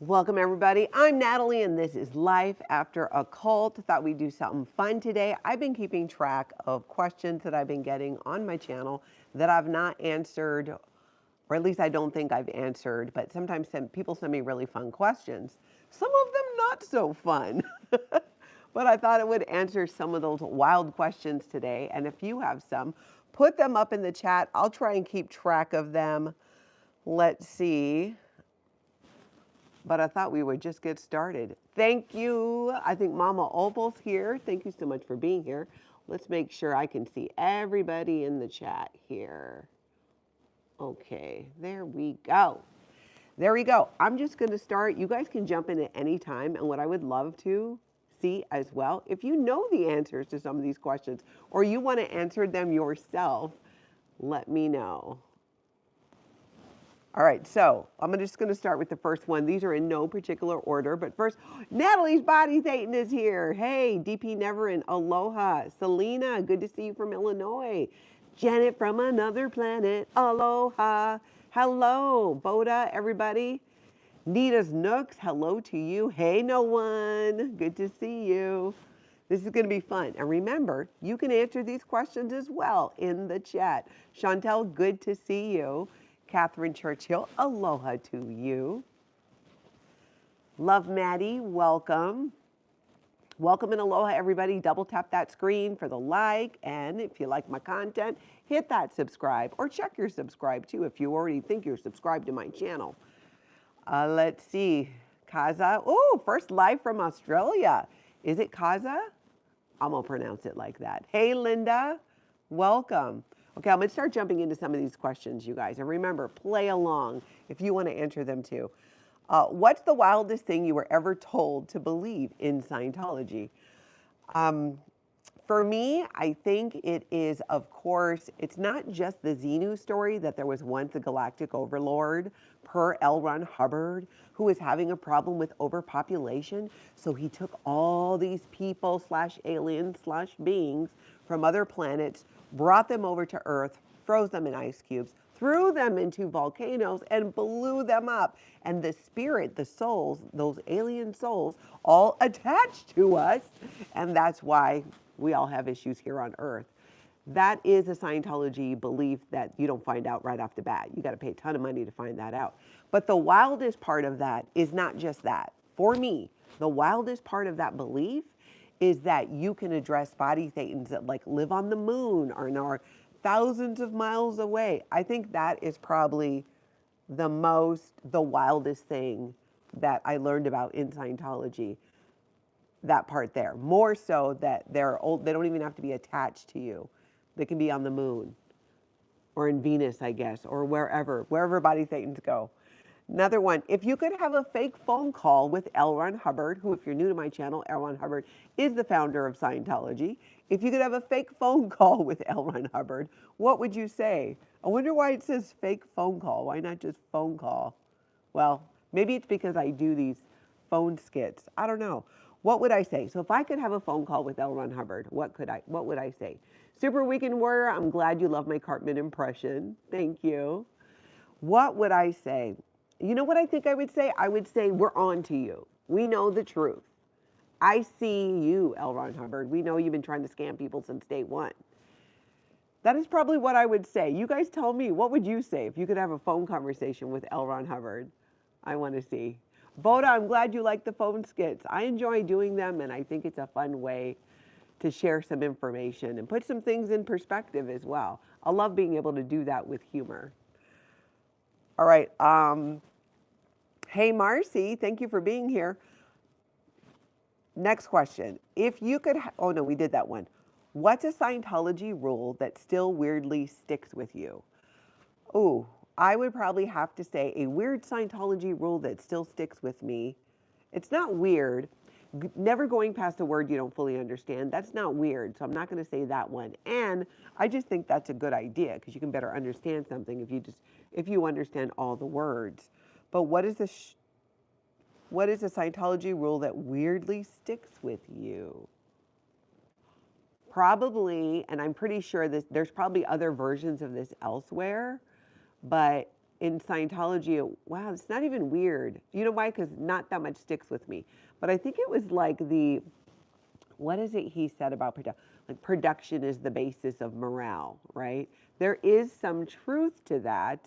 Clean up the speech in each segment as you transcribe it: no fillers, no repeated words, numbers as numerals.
Welcome, everybody. I'm Natalie, and this is Life After a Cult. Thought we'd do something fun today. I've been keeping track of questions that I've been getting on my channel that I've not answered, or at least I don't think I've answered, but sometimes people send me really fun questions. Some of them not so fun. But I thought it would answer some of those wild questions today. And if you have some, put them up in the chat. I'll try and keep track of them. Let's see. But I thought we would just get started. Thank you. I think Mama Opal's here. Thank you so much for being here. Let's make sure I can see everybody in the chat here. Okay, there we go. There we go. I'm just going to start. You guys can jump in at any time. And what I would love to see as well, if you know the answers to some of these questions or you want to answer them yourself, let me know. All right, so I'm just going to start with the first one. These are in no particular order, but first, Natalie's Body Satan is here. Hey, DP Neverin, aloha. Selena, good to see you from Illinois. Janet from another planet, aloha. Hello, Boda, everybody. Nita's Nooks, hello to you. Hey, no one, good to see you. This is going to be fun. And remember, you can answer these questions as well in the chat. Chantel, good to see you. Catherine Churchill, aloha to you. Love Maddie, welcome. Welcome and aloha, everybody. Double tap that screen for the like. And if you like my content, hit that subscribe or check your subscribe too if you already think you're subscribed to my channel. Let's see. Kaza. Oh, first live from Australia. Is it Kaza? I'm going to pronounce it like that. Hey, Linda. Welcome. Okay, I'm going to start jumping into some of these questions, you guys. And remember, play along if you want to answer them too. What's the wildest thing you were ever told to believe in Scientology? For me, I think it is, of course, it's not just the Xenu story that there was once a galactic overlord, per L. Ron Hubbard, who was having a problem with overpopulation. So he took all these people / aliens / beings from other planets, brought them over to Earth, froze them in ice cubes, threw them into volcanoes, and blew them up. And the spirit, the souls, those alien souls, all attached to us. And that's why we all have issues here on Earth. That is a Scientology belief that you don't find out right off the bat. You got to pay a ton of money to find that out. But the wildest part of that is not just that. For me, the wildest part of that belief is that you can address body thetans that like live on the moon or are thousands of miles away. I think that is probably the wildest thing that I learned about in Scientology. That part there, more so that they're old, they don't even have to be attached to you. They can be on the moon or in Venus, I guess, or wherever body thetans go. Another one, if you could have a fake phone call with L. Ron Hubbard, who, if you're new to my channel, L. Ron Hubbard is the founder of Scientology. If you could have a fake phone call with L. Ron Hubbard, what would you say? I wonder why it says fake phone call. Why not just phone call? Well, maybe it's because I do these phone skits. I don't know. What would I say? So if I could have a phone call with L. Ron Hubbard, what would I say? Super Weekend Warrior, I'm glad you love my Cartman impression. Thank you. What would I say? You know what I think I would say? I would say, we're on to you. We know the truth. I see you, L. Ron Hubbard. We know you've been trying to scam people since day one. That is probably what I would say. You guys tell me, what would you say if you could have a phone conversation with L. Ron Hubbard? I want to see. Boda, I'm glad you like the phone skits. I enjoy doing them, and I think it's a fun way to share some information and put some things in perspective as well. I love being able to do that with humor. All right. Hey, Marcy, thank you for being here. Next question. If you could, oh no, we did that one. What's a Scientology rule that still weirdly sticks with you? Oh, I would probably have to say a weird Scientology rule that still sticks with me. It's not weird. Never going past a word you don't fully understand. That's not weird. So I'm not going to say that one. And I just think that's a good idea because you can better understand something if you understand all the words. But what is a Scientology rule that weirdly sticks with you? Probably, and I'm pretty sure there's probably other versions of this elsewhere, but in Scientology, wow, it's not even weird. You know why? Because not that much sticks with me. But I think it was like what is it he said about production? Like production is the basis of morale, right? There is some truth to that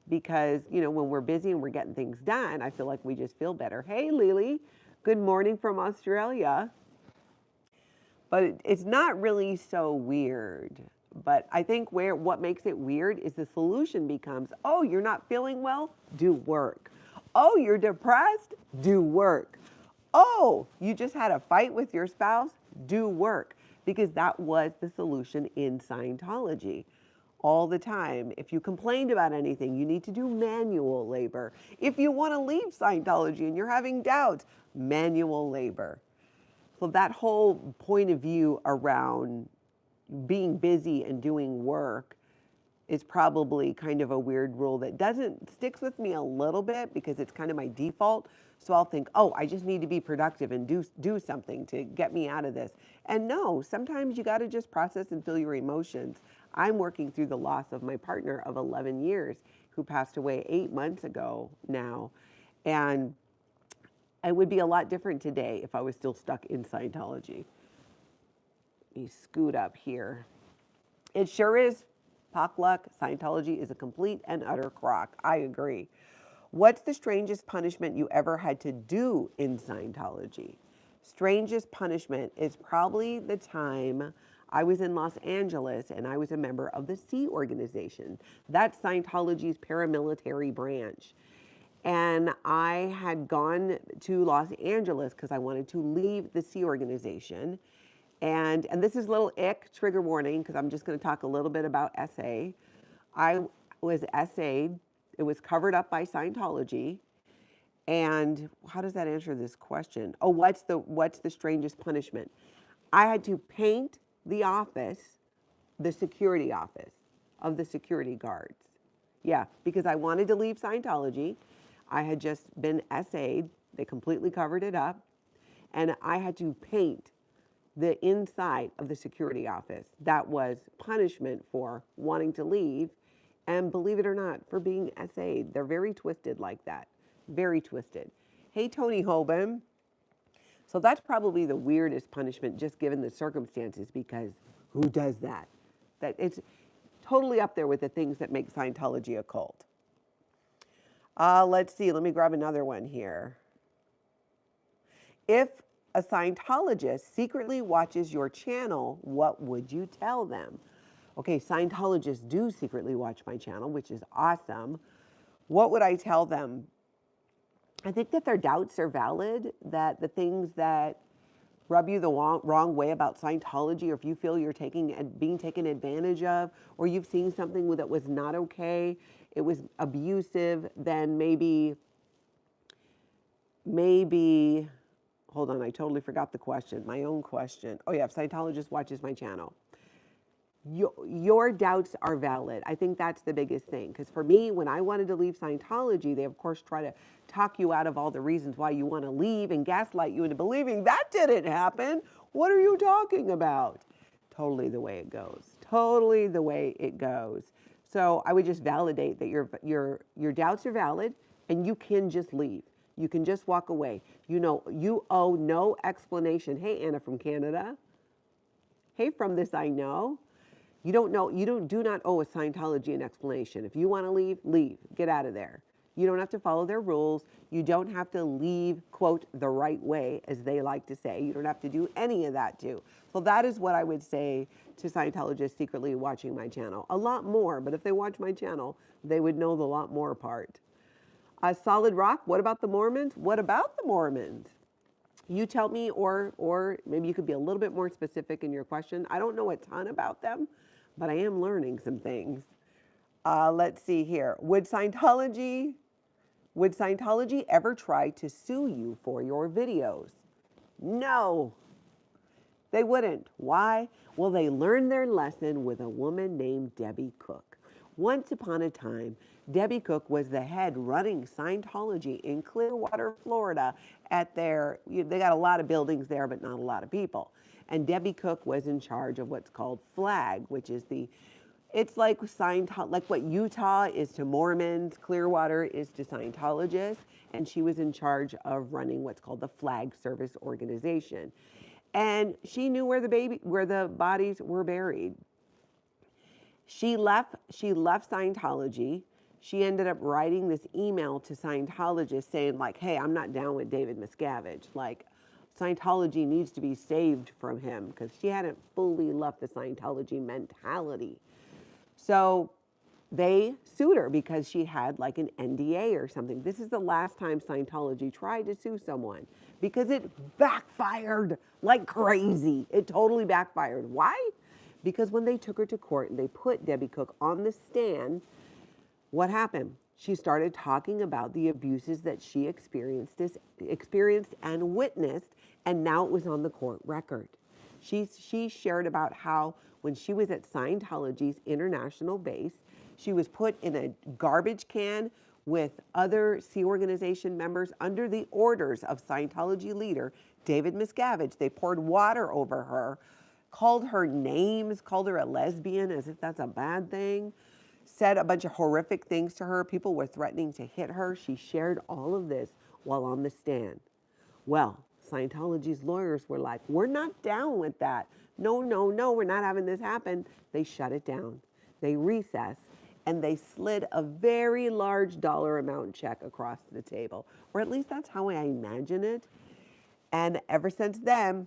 because, when we're busy and we're getting things done, I feel like we just feel better. Hey, Lily, good morning from Australia. But it's not really so weird. But I think what makes it weird is the solution becomes, oh, you're not feeling well? Do work. Oh, you're depressed? Do work. Oh, you just had a fight with your spouse? Do work. Because that was the solution in Scientology. All the time. If you complained about anything, you need to do manual labor. If you want to leave Scientology and you're having doubts, manual labor. So that whole point of view around being busy and doing work is probably kind of a weird rule that sticks with me a little bit because it's kind of my default. So I'll think, oh, I just need to be productive and do something to get me out of this. And no, sometimes you got to just process and feel your emotions. I'm working through the loss of my partner of 11 years who passed away 8 months ago now. And it would be a lot different today if I was still stuck in Scientology. Let me scoot up here. It sure is, Pakluck, Scientology is a complete and utter crock. I agree. What's the strangest punishment you ever had to do in Scientology? Strangest punishment is probably the time I was in Los Angeles and I was a member of the Sea Organization. That's Scientology's paramilitary branch. And I had gone to Los Angeles because I wanted to leave the Sea Organization. And this is a little trigger warning, because I'm just going to talk a little bit about SA. I was SA'd. It was covered up by Scientology. And how does that answer this question? Oh, what's the strangest punishment? I had to paint the office, the security office of the security guards. Yeah, because I wanted to leave Scientology. I had just been SA'd. They completely covered it up. And I had to paint the inside of the security office. That was punishment for wanting to leave. And believe it or not, for being SA'd. They're very twisted like that. Very twisted. Hey, Tony Hoban. So that's probably the weirdest punishment, just given the circumstances, because who does that? That it's totally up there with the things that make Scientology a cult. Let's see. Let me grab another one here. If a Scientologist secretly watches your channel, what would you tell them? Okay, Scientologists do secretly watch my channel, which is awesome. What would I tell them? I think that their doubts are valid, that the things that rub you the wrong way about Scientology, or if you feel you're being taken advantage of, or you've seen something that was not okay, it was abusive, then maybe, hold on, I totally forgot the question, my own question. Oh yeah, if Scientologist watches my channel. Your doubts are valid. I think that's the biggest thing. Because for me, when I wanted to leave Scientology, they of course try to talk you out of all the reasons why you want to leave and gaslight you into believing that didn't happen. What are you talking about? Totally the way it goes. Totally the way it goes. So I would just validate that your doubts are valid and you can just leave. You can just walk away. You owe no explanation. Hey, Anna from Canada. Hey, from this I know. You do not owe a Scientology an explanation. If you want to leave, leave. Get out of there. You don't have to follow their rules. You don't have to leave, quote, the right way, as they like to say. You don't have to do any of that too. So that is what I would say to Scientologists secretly watching my channel. A lot more, but if they watch my channel, they would know the lot more part. Solid Rock, what about the Mormons? What about the Mormons? You tell me, or maybe you could be a little bit more specific in your question. I don't know a ton about them, but I am learning some things. Let's see here. Would Scientology ever try to sue you for your videos? No, they wouldn't. Why? Well, they learned their lesson with a woman named Debbie Cook. Once upon a time, Debbie Cook was the head running Scientology in Clearwater, Florida they got a lot of buildings there, but not a lot of people. And Debbie Cook was in charge of what's called FLAG, which is It's like like what Utah is to Mormons, Clearwater is to Scientologists, and she was in charge of running what's called the Flag Service Organization. And she knew where the bodies were buried. She left Scientology. She ended up writing this email to Scientologists saying like, hey, I'm not down with David Miscavige. Like, Scientology needs to be saved from him, because she hadn't fully left the Scientology mentality. So they sued her because she had like an NDA or something. This is the last time Scientology tried to sue someone, because it backfired like crazy. It totally backfired. Why? Because when they took her to court and they put Debbie Cook on the stand, what happened? She started talking about the abuses that she experienced and witnessed, and now it was on the court record. She shared about how when she was at Scientology's international base, she was put in a garbage can with other Sea Organization members under the orders of Scientology leader David Miscavige. They poured water over her, called her names, called her a lesbian as if that's a bad thing, said a bunch of horrific things to her. People were threatening to hit her. She shared all of this while on the stand. Well, Scientology's lawyers were like, we're not down with that. No, no, no, we're not having this happen. They shut it down. They recessed, and they slid a very large dollar amount check across the table, or at least that's how I imagine it. And ever since then,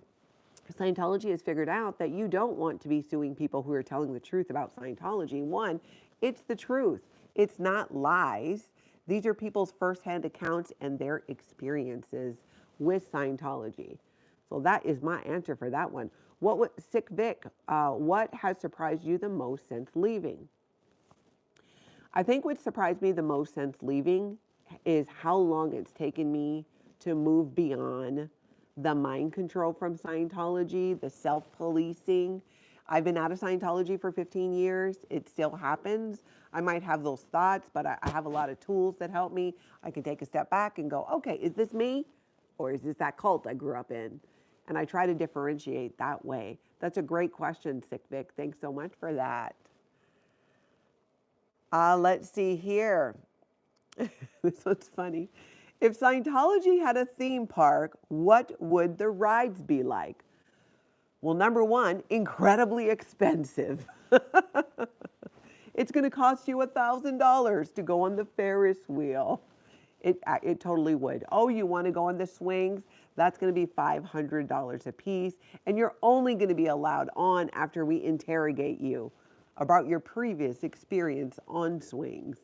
Scientology has figured out that you don't want to be suing people who are telling the truth about Scientology. One, it's the truth. It's not lies. These are people's firsthand accounts and their experiences with Scientology. So that is my answer for that one. Sick Vic, what has surprised you the most since leaving? I think what surprised me the most since leaving is how long it's taken me to move beyond the mind control from Scientology, the self-policing. I've been out of Scientology for 15 years. It still happens. I might have those thoughts, but I have a lot of tools that help me. I can take a step back and go, okay, is this me? Or is this that cult I grew up in? And I try to differentiate that way. That's a great question, Sick Vic. Thanks so much for that. Let's see here. This one's funny. If Scientology had a theme park, what would the rides be like? Well, number one, incredibly expensive. It's going to cost you $1,000 to go on the Ferris wheel. It totally would. Oh, you want to go on the swings? That's going to be $500 a piece, and you're only going to be allowed on after we interrogate you about your previous experience on swings.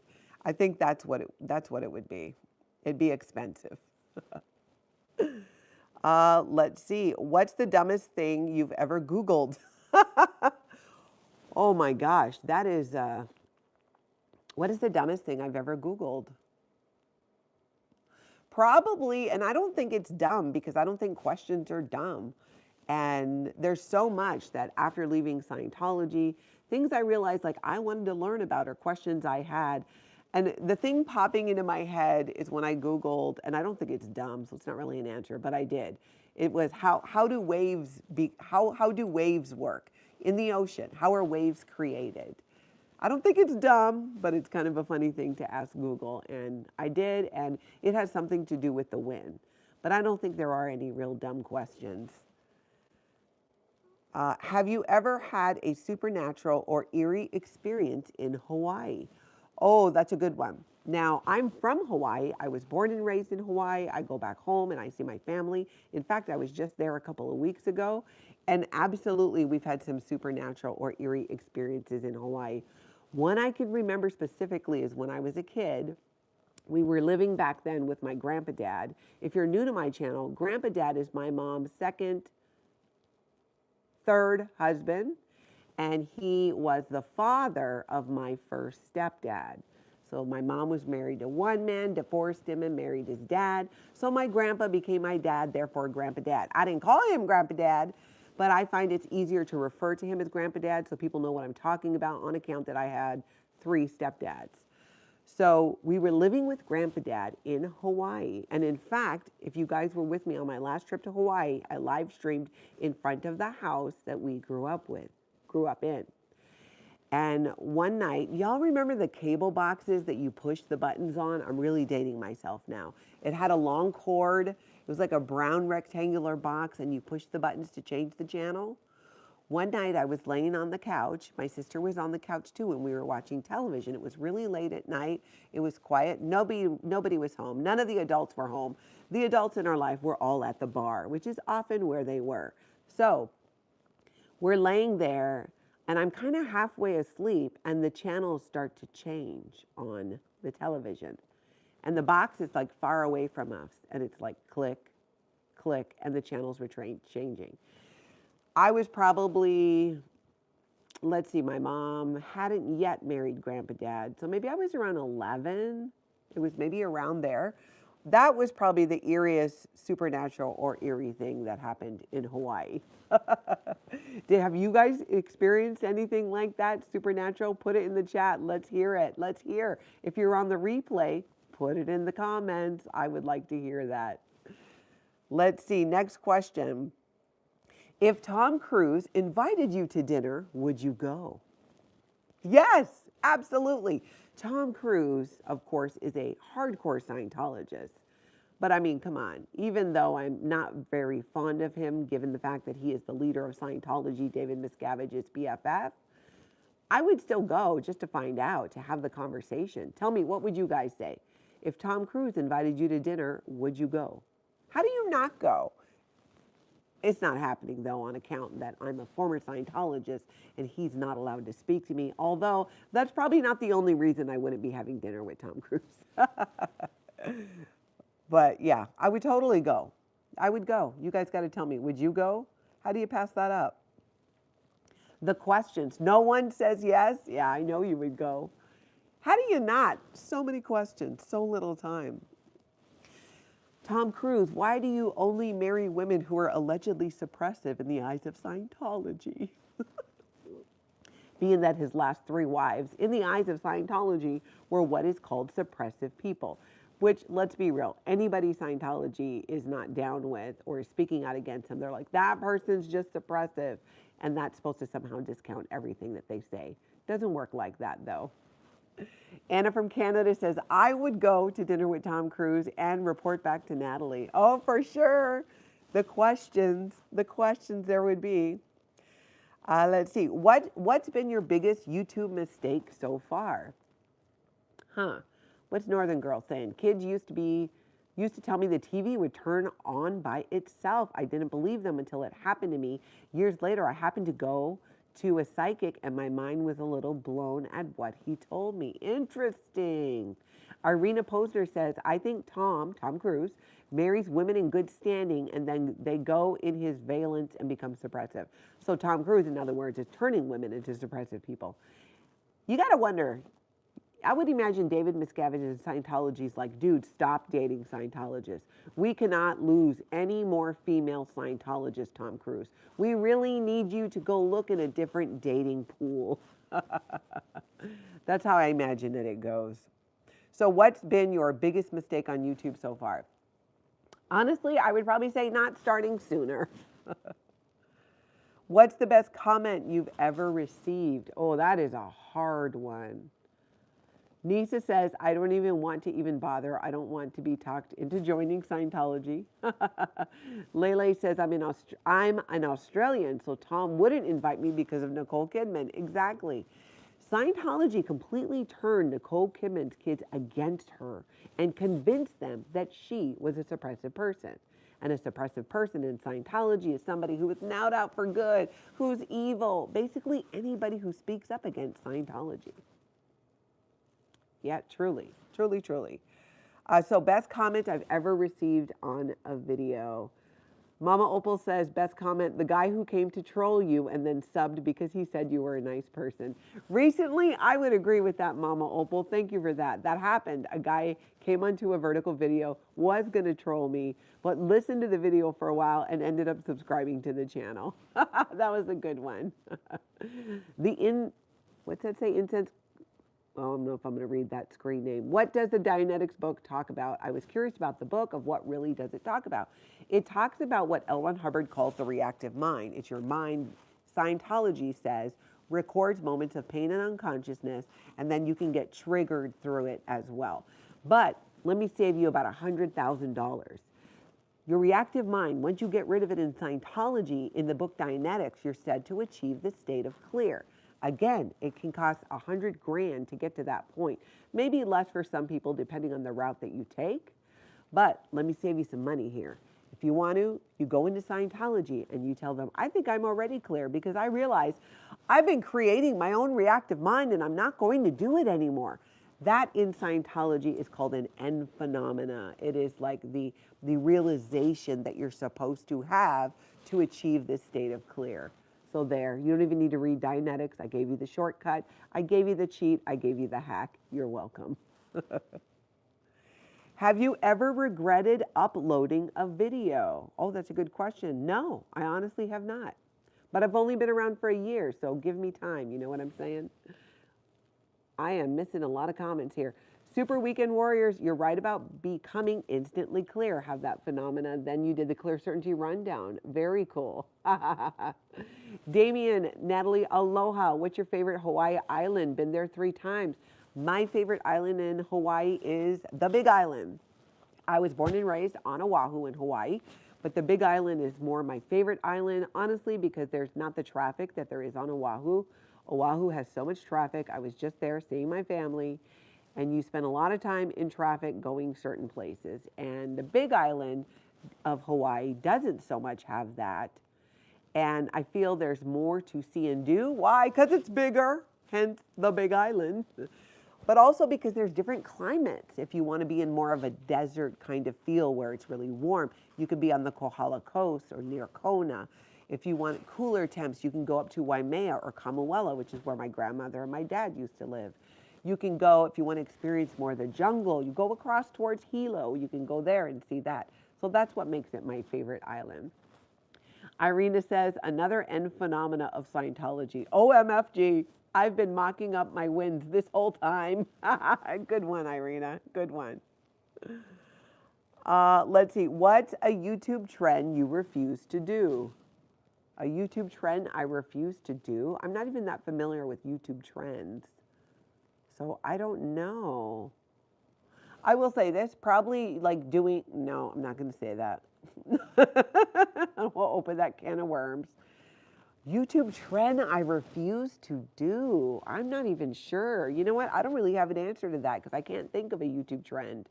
I think that's what it would be. It'd be expensive. Let's see. What's the dumbest thing you've ever Googled? Oh my gosh, that is. What is the dumbest thing I've ever Googled? Probably, and I don't think it's dumb because I don't think questions are dumb. And there's so much that after leaving Scientology, things I realized like I wanted to learn about or questions I had. And the thing popping into my head is when I Googled, and I don't think it's dumb, so it's not really an answer, but I did. It was how do waves work in the ocean? How are waves created? I don't think it's dumb, but it's kind of a funny thing to ask Google. And I did, and it has something to do with the wind. But I don't think there are any real dumb questions. Have you ever had a supernatural or eerie experience in Hawaii? Oh, that's a good one. Now, I'm from Hawaii. I was born and raised in Hawaii. I go back home and I see my family. In fact, I was just there a couple of weeks ago. And absolutely, we've had some supernatural or eerie experiences in Hawaii. One I can remember specifically is when I was a kid. We were living back then with my grandpa dad. If you're new to my channel, grandpa dad is my mom's third husband. And he was the father of my first stepdad. So my mom was married to one man, divorced him, and married his dad. So my grandpa became my dad, therefore Grandpa Dad. I didn't call him Grandpa Dad, but I find it's easier to refer to him as Grandpa Dad so people know what I'm talking about on account that I had 3 stepdads. So we were living with Grandpa Dad in Hawaii. And in fact, if you guys were with me on my last trip to Hawaii, I live streamed in front of the house that we grew up in. And one night, y'all remember the cable boxes that you push the buttons on? I'm really dating myself now. It had a long cord. It was like a brown rectangular box, and you push the buttons to change the channel. One night I was laying on the couch. My sister was on the couch too, and we were watching television. It was really late at night. It was quiet. Nobody was home. None of the adults were home. The adults in our life were all at the bar, which is often where they were. So we're laying there, and I'm kind of halfway asleep, and the channels start to change on the television. And the box is like far away from us, and it's like click, click, and the channels were changing. I was probably, let's see, my mom hadn't yet married Grandpa Dad, so maybe I was around 11. It was maybe around there. That was probably the eeriest supernatural or eerie thing that happened in Hawaii. Have you guys experienced anything like that, supernatural? Put it in the chat. Let's hear it. Let's hear. If you're on the replay, put it in the comments. I would like to hear that. Let's see, next question. If Tom Cruise invited you to dinner, would you go? Yes, absolutely. Tom Cruise, of course, is a hardcore Scientologist. But I mean, come on, even though I'm not very fond of him, given the fact that he is the leader of Scientology, David Miscavige's BFF, I would still go just to find out, to have the conversation. Tell me, what would you guys say? If Tom Cruise invited you to dinner, would you go? How do you not go? It's not happening, though, on account that I'm a former Scientologist and he's not allowed to speak to me, although that's probably not the only reason I wouldn't be having dinner with Tom Cruise. But yeah, I would totally go. I would go. You guys got to tell me, would you go? How do you pass that up? The questions. No one says yes. Yeah, I know you would go. How do you not? So many questions, so little time. Tom Cruise, why do you only marry women who are allegedly suppressive in the eyes of Scientology? Being that his last 3 wives, in the eyes of Scientology, were what is called suppressive people. Which, let's be real, anybody Scientology is not down with or is speaking out against him, they're like, that person's just suppressive. And that's supposed to somehow discount everything that they say. Doesn't work like that, though. Anna from Canada says, I would go to dinner with Tom Cruise and report back to Natalie. Oh, for sure. The questions there would be. Let's see. What's been your biggest YouTube mistake so far? What's Northern Girl saying? Kids used to tell me the TV would turn on by itself. I didn't believe them until it happened to me. Years later, I happened to go to a psychic and my mind was a little blown at what he told me. Interesting. Irina Posner says, I think Tom Cruise, marries women in good standing and then they go in his valence and become suppressive. So Tom Cruise, in other words, is turning women into suppressive people. You got to wonder, I would imagine David Miscavige and Scientology's like, dude, stop dating Scientologists. We cannot lose any more female Scientologists, Tom Cruise. We really need you to go look in a different dating pool. That's how I imagine that it goes. So what's been your biggest mistake on YouTube so far? Honestly, I would probably say not starting sooner. What's the best comment you've ever received? Oh, that is a hard one. Nisa says, I don't even want to even bother. I don't want to be talked into joining Scientology. Lele says, I'm an Australian, so Tom wouldn't invite me because of Nicole Kidman. Exactly. Scientology completely turned Nicole Kidman's kids against her and convinced them that she was a suppressive person. And a suppressive person in Scientology is somebody who is not out for good, who's evil. Basically, anybody who speaks up against Scientology. Yeah, truly. So best comment I've ever received on a video. Mama Opal says, best comment, the guy who came to troll you and then subbed because he said you were a nice person. Recently, I would agree with that, Mama Opal. Thank you for that. That happened. A guy came onto a vertical video, was going to troll me, but listened to the video for a while and ended up subscribing to the channel. That was a good one. What's that say? Incense. I don't know if I'm going to read that screen name. What does the Dianetics book talk about? I was curious about the book of what really does it talk about. It talks about what L. Ron Hubbard calls the reactive mind. It's your mind, Scientology says, records moments of pain and unconsciousness, and then you can get triggered through it as well. But let me save you about $100,000. Your reactive mind, once you get rid of it in Scientology, in the book Dianetics, you're said to achieve the state of clear. Again, it can cost $100,000 to get to that point. Maybe less for some people, depending on the route that you take. But let me save you some money here. If you want to, you go into Scientology and you tell them, I think I'm already clear because I realize I've been creating my own reactive mind and I'm not going to do it anymore. That in Scientology is called an end phenomena. It is like the realization that you're supposed to have to achieve this state of clear. So there, you don't even need to read Dianetics. I gave you the shortcut. I gave you the cheat. I gave you the hack. You're welcome. Have you ever regretted uploading a video? Oh, that's a good question. No, I honestly have not. But I've only been around for a year, so give me time. You know what I'm saying? I am missing a lot of comments here. Super Weekend Warriors, you're right about becoming instantly clear. Have that phenomena. Then you did the clear certainty rundown. Very cool. Damien, Natalie, aloha. What's your favorite Hawaii island? Been there 3 times. My favorite island in Hawaii is the Big Island. I was born and raised on Oahu in Hawaii, but the Big Island is more my favorite island, honestly, because there's not the traffic that there is on Oahu. Oahu has so much traffic. I was just there seeing my family, and you spend a lot of time in traffic going certain places. And the Big Island of Hawaii doesn't so much have that. And I feel there's more to see and do. Why? Because it's bigger, hence the Big Island. But also because there's different climates. If you want to be in more of a desert kind of feel where it's really warm, you could be on the Kohala Coast or near Kona. If you want cooler temps, you can go up to Waimea or Kamuela, which is where my grandmother and my dad used to live. You can go, if you want to experience more of the jungle, you go across towards Hilo. You can go there and see that. So that's what makes it my favorite island. Irina says, another end phenomena of Scientology. OMFG. I've been mocking up my wins this whole time. Good one, Irina. Good one. Let's see. What's a YouTube trend you refuse to do? A YouTube trend I refuse to do? I'm not even that familiar with YouTube trends. So I don't know. I will say this, probably like doing, no, I'm not going to say that. We'll open that can of worms. YouTube trend I refuse to do. I'm not even sure. You know what? I don't really have an answer to that because I can't think of a YouTube trend.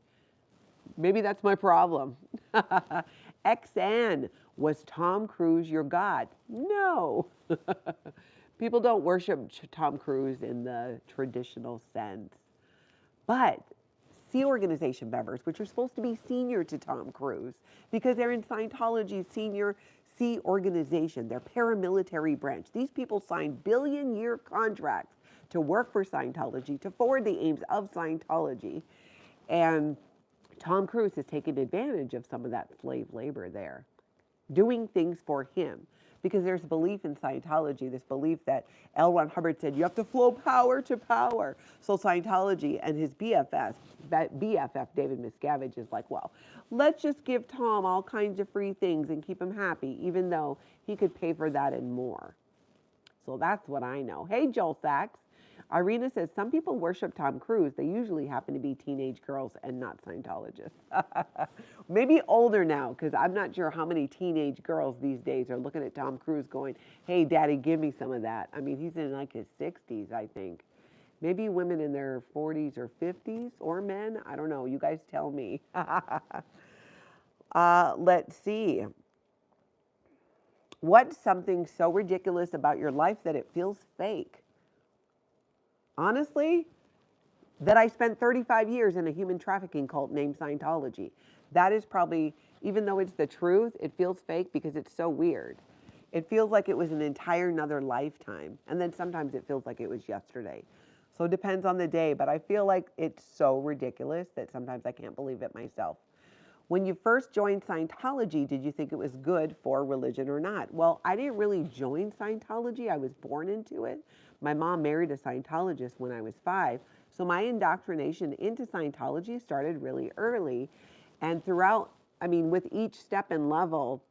Maybe that's my problem. XN, was Tom Cruise your god? No. People don't worship Tom Cruise in the traditional sense. But Sea Organization members, which are supposed to be senior to Tom Cruise because they're in Scientology's senior Sea Organization, their paramilitary branch. These people signed billion-year contracts to work for Scientology, to forward the aims of Scientology. And Tom Cruise has taken advantage of some of that slave labor there, doing things for him. Because there's belief in Scientology, this belief that L. Ron Hubbard said, you have to flow power to power. So Scientology and his BFF, David Miscavige, is like, well, let's just give Tom all kinds of free things and keep him happy, even though he could pay for that and more. So that's what I know. Hey, Joel Sachs. Irina says, some people worship Tom Cruise. They usually happen to be teenage girls and not Scientologists. Maybe older now, because I'm not sure how many teenage girls these days are looking at Tom Cruise going, hey, daddy, give me some of that. I mean, he's in like his 60s, I think. Maybe women in their 40s or 50s, or men. I don't know. You guys tell me. Let's see. What's something so ridiculous about your life that it feels fake? Honestly, that I spent 35 years in a human trafficking cult named Scientology. That is probably, even though it's the truth, it feels fake because it's so weird. It feels like it was an entire another lifetime. And then sometimes it feels like it was yesterday. So it depends on the day, but I feel like it's so ridiculous that sometimes I can't believe it myself. When you first joined Scientology, did you think it was good for religion or not? Well, I didn't really join Scientology. I was born into it. My mom married a Scientologist when I was 5. So my indoctrination into Scientology started really early. And throughout, I mean, with each step and level,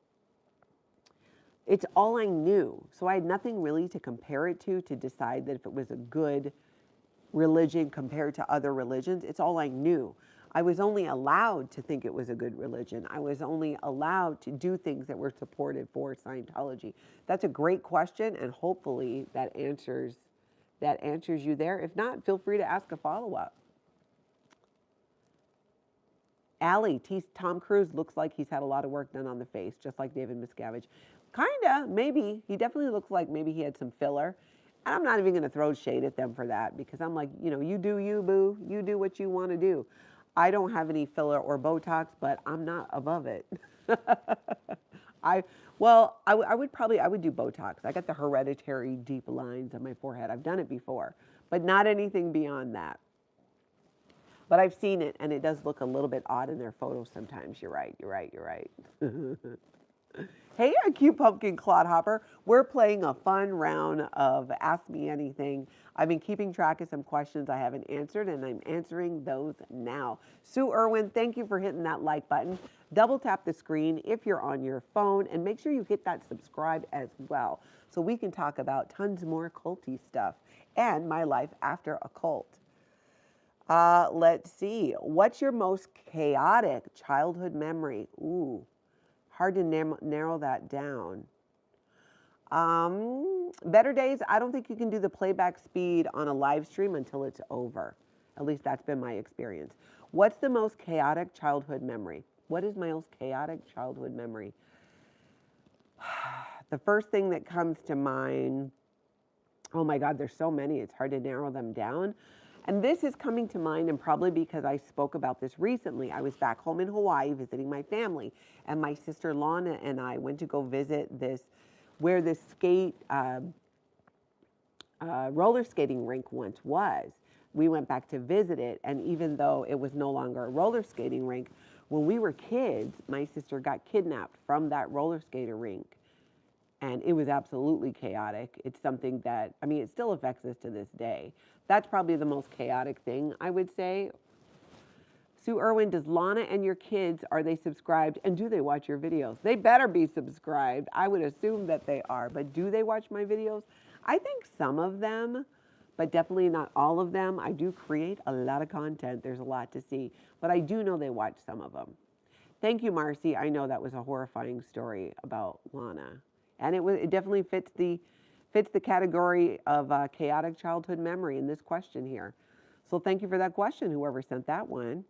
It's all I knew. So I had nothing really to compare it to decide that if it was a good religion compared to other religions. It's all I knew. I was only allowed to think it was a good religion. I was only allowed to do things that were supported for Scientology. That's a great question, and hopefully that answers you there. If not, feel free to ask a follow-up. Allie, Tom Cruise looks like he's had a lot of work done on the face, just like David Miscavige. Kinda, maybe. He definitely looks like maybe he had some filler. And I'm not even going to throw shade at them for that, because I'm like, you know, you do you, boo. You do what you want to do. I don't have any filler or Botox, but I'm not above it. I would do Botox. I got the hereditary deep lines on my forehead. I've done it before, but not anything beyond that. But I've seen it, and it does look a little bit odd in their photos sometimes. You're right. Hey, a cute pumpkin clodhopper. We're playing a fun round of Ask Me Anything. I've been keeping track of some questions I haven't answered, and I'm answering those now. Sue Irwin, thank you for hitting that like button. Double tap the screen if you're on your phone, and make sure you hit that subscribe as well, so we can talk about tons more culty stuff and my life after a cult. Let's see. What's your most chaotic childhood memory? Ooh. Hard to narrow that down. Better days, I don't think you can do the playback speed on a live stream until it's over. At least that's been my experience. What's the most chaotic childhood memory? What is my most chaotic childhood memory? The first thing that comes to mind, oh my God, there's so many, it's hard to narrow them down. And this is coming to mind, and probably because I spoke about this recently. I was back home in Hawaii visiting my family, and my sister Lana and I went to go visit where this roller skating rink once was. We went back to visit it, and even though it was no longer a roller skating rink, when we were kids, my sister got kidnapped from that roller skater rink. And it was absolutely chaotic. It's something that, I mean, it still affects us to this day. That's probably the most chaotic thing, I would say. Sue Irwin, does Lana and your kids, are they subscribed? And do they watch your videos? They better be subscribed. I would assume that they are. But do they watch my videos? I think some of them, but definitely not all of them. I do create a lot of content. There's a lot to see. But I do know they watch some of them. Thank you, Marcy. I know that was a horrifying story about Lana. And it definitely fits the category of chaotic childhood memory in this question here. So thank you for that question, whoever sent that one.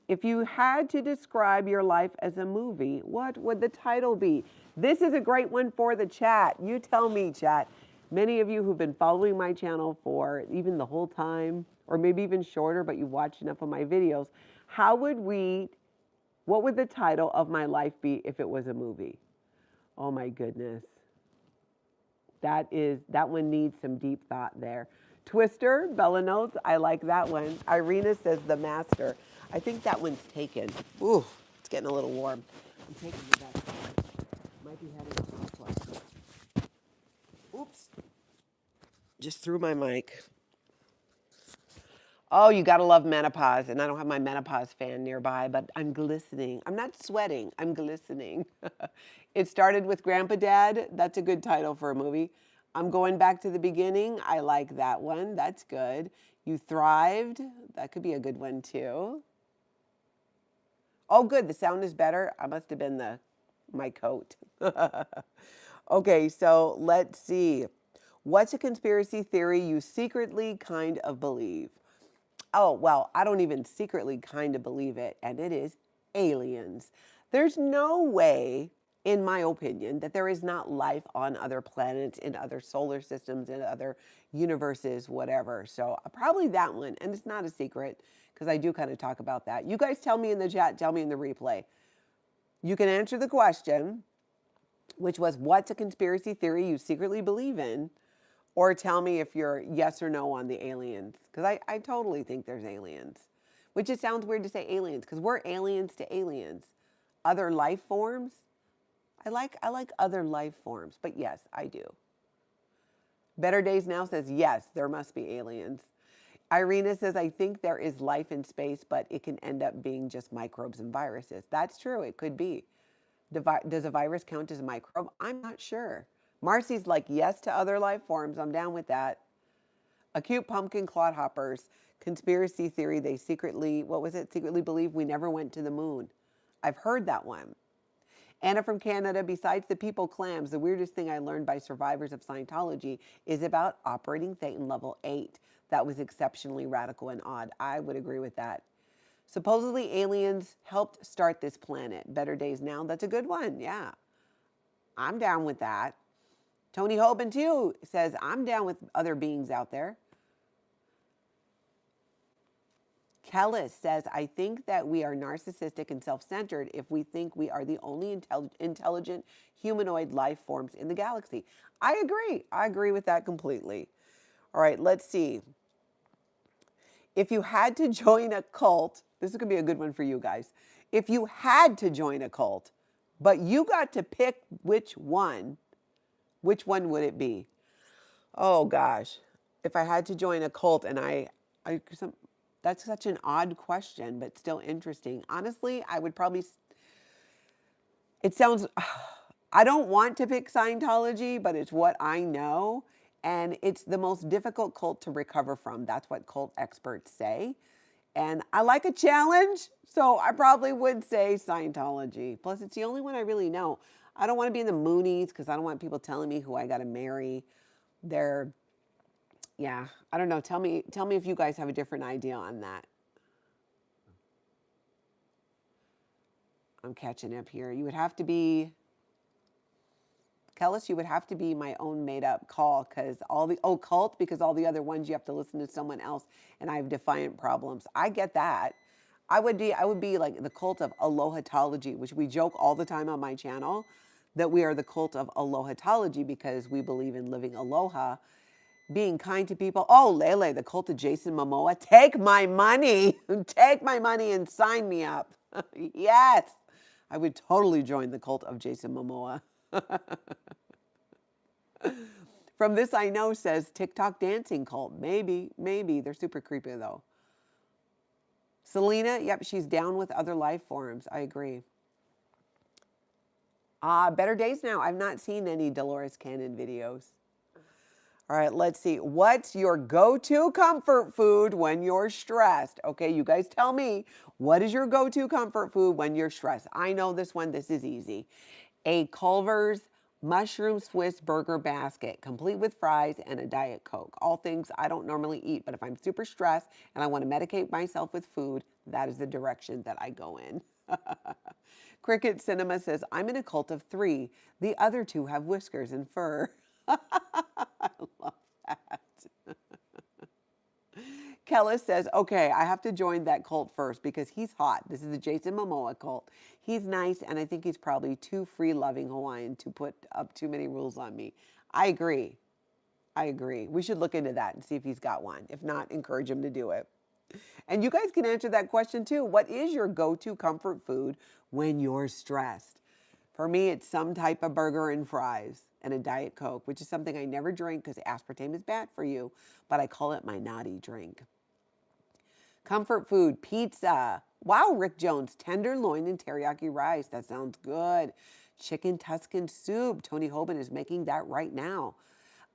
If you had to describe your life as a movie, what would the title be? This is a great one for the chat. You tell me, chat. Many of you who've been following my channel for even the whole time, or maybe even shorter, but you've watched enough of my videos, what would the title of my life be if it was a movie? Oh my goodness. That one needs some deep thought there. Twister, Bella Notes, I like that one. Irina says The Master. I think that one's taken. Ooh, it's getting a little warm. I'm taking the best one. Might be heading to the plus. Oops. Just threw my mic. Oh, you gotta love menopause. And I don't have my menopause fan nearby, but I'm glistening. I'm not sweating, I'm glistening. It started with Grandpa Dad. That's a good title for a movie. I'm going back to the beginning. I like that one. That's good. You Thrived. That could be a good one too. Oh, good. The sound is better. I must have been my coat. Okay, so let's see. What's a conspiracy theory you secretly kind of believe? Oh, well, I don't even secretly kind of believe it, and it is aliens. There's no way, in my opinion, that there is not life on other planets, in other solar systems, in other universes, whatever. So probably that one, and it's not a secret, because I do kind of talk about that. You guys tell me in the chat, tell me in the replay. You can answer the question, which was, what's a conspiracy theory you secretly believe in? Or tell me if you're yes or no on the aliens. Because I totally think there's aliens. Which it sounds weird to say aliens, because we're aliens to aliens. Other life forms? I like other life forms, but yes, I do. Better Days Now says, yes, there must be aliens. Irina says, I think there is life in space, but it can end up being just microbes and viruses. That's true, it could be. Does a virus count as a microbe? I'm not sure. Marcy's like, yes to other life forms. I'm down with that. Acute pumpkin clodhoppers. Conspiracy theory. They secretly, what was it? Secretly believe we never went to the moon. I've heard that one. Anna from Canada, besides the people clams, the weirdest thing I learned by survivors of Scientology is about operating Thetan level 8. That was exceptionally radical and odd. I would agree with that. Supposedly aliens helped start this planet. Better days now. That's a good one. Yeah. I'm down with that. Tony Hoban, too, says, I'm down with other beings out there. Kellis says, I think that we are narcissistic and self-centered if we think we are the only intelligent humanoid life forms in the galaxy. I agree. I agree with that completely. All right, let's see. If you had to join a cult, this is going to be a good one for you guys. If you had to join a cult, but you got to pick which one would it be? Oh gosh. If I had to join a cult and that's such an odd question, but still interesting. Honestly, I would probably, it sounds, I don't want to pick Scientology, but it's what I know. And it's the most difficult cult to recover from. That's what cult experts say. And I like a challenge, so I probably would say Scientology. Plus, it's the only one I really know. I don't want to be in the Moonies because I don't want people telling me who I got to marry. Yeah, I don't know. Tell me if you guys have a different idea on that. I'm catching up here. You would have to be, Kellis, you would have to be my own made up call because cult, because all the other ones you have to listen to someone else and I have defiant problems. I get that. I would be like the cult of alohatology, which we joke all the time on my channel that we are the cult of alohatology because we believe in living aloha, being kind to people. Oh, Lele, the cult of Jason Momoa. Take my money. Take my money and sign me up. Yes. I would totally join the cult of Jason Momoa. From this I know says TikTok dancing cult. Maybe. They're super creepy though. Selena, yep, she's down with other life forms. I agree. Better days now. I've not seen any Dolores Cannon videos. All right, let's see. What's your go-to comfort food when you're stressed? Okay, you guys tell me. What is your go-to comfort food when you're stressed? I know this one. This is easy. A Culver's mushroom Swiss burger basket, complete with fries and a Diet Coke. All things I don't normally eat, but if I'm super stressed and I want to medicate myself with food, that is the direction that I go in. Cricket Cinema says, I'm in a cult of 3. The other 2 have whiskers and fur. I love that. Kellis says, okay, I have to join that cult first because he's hot. This is the Jason Momoa cult. He's nice, and I think he's probably too free-loving Hawaiian to put up too many rules on me. I agree. We should look into that and see if he's got one. If not, encourage him to do it. And you guys can answer that question too. What is your go-to comfort food when you're stressed? For me, it's some type of burger and fries and a Diet Coke, which is something I never drink because aspartame is bad for you, but I call it my naughty drink. Comfort food, pizza. Wow, Rick Jones, tenderloin and teriyaki rice. That sounds good. Chicken Tuscan soup. Tony Hoban is making that right now.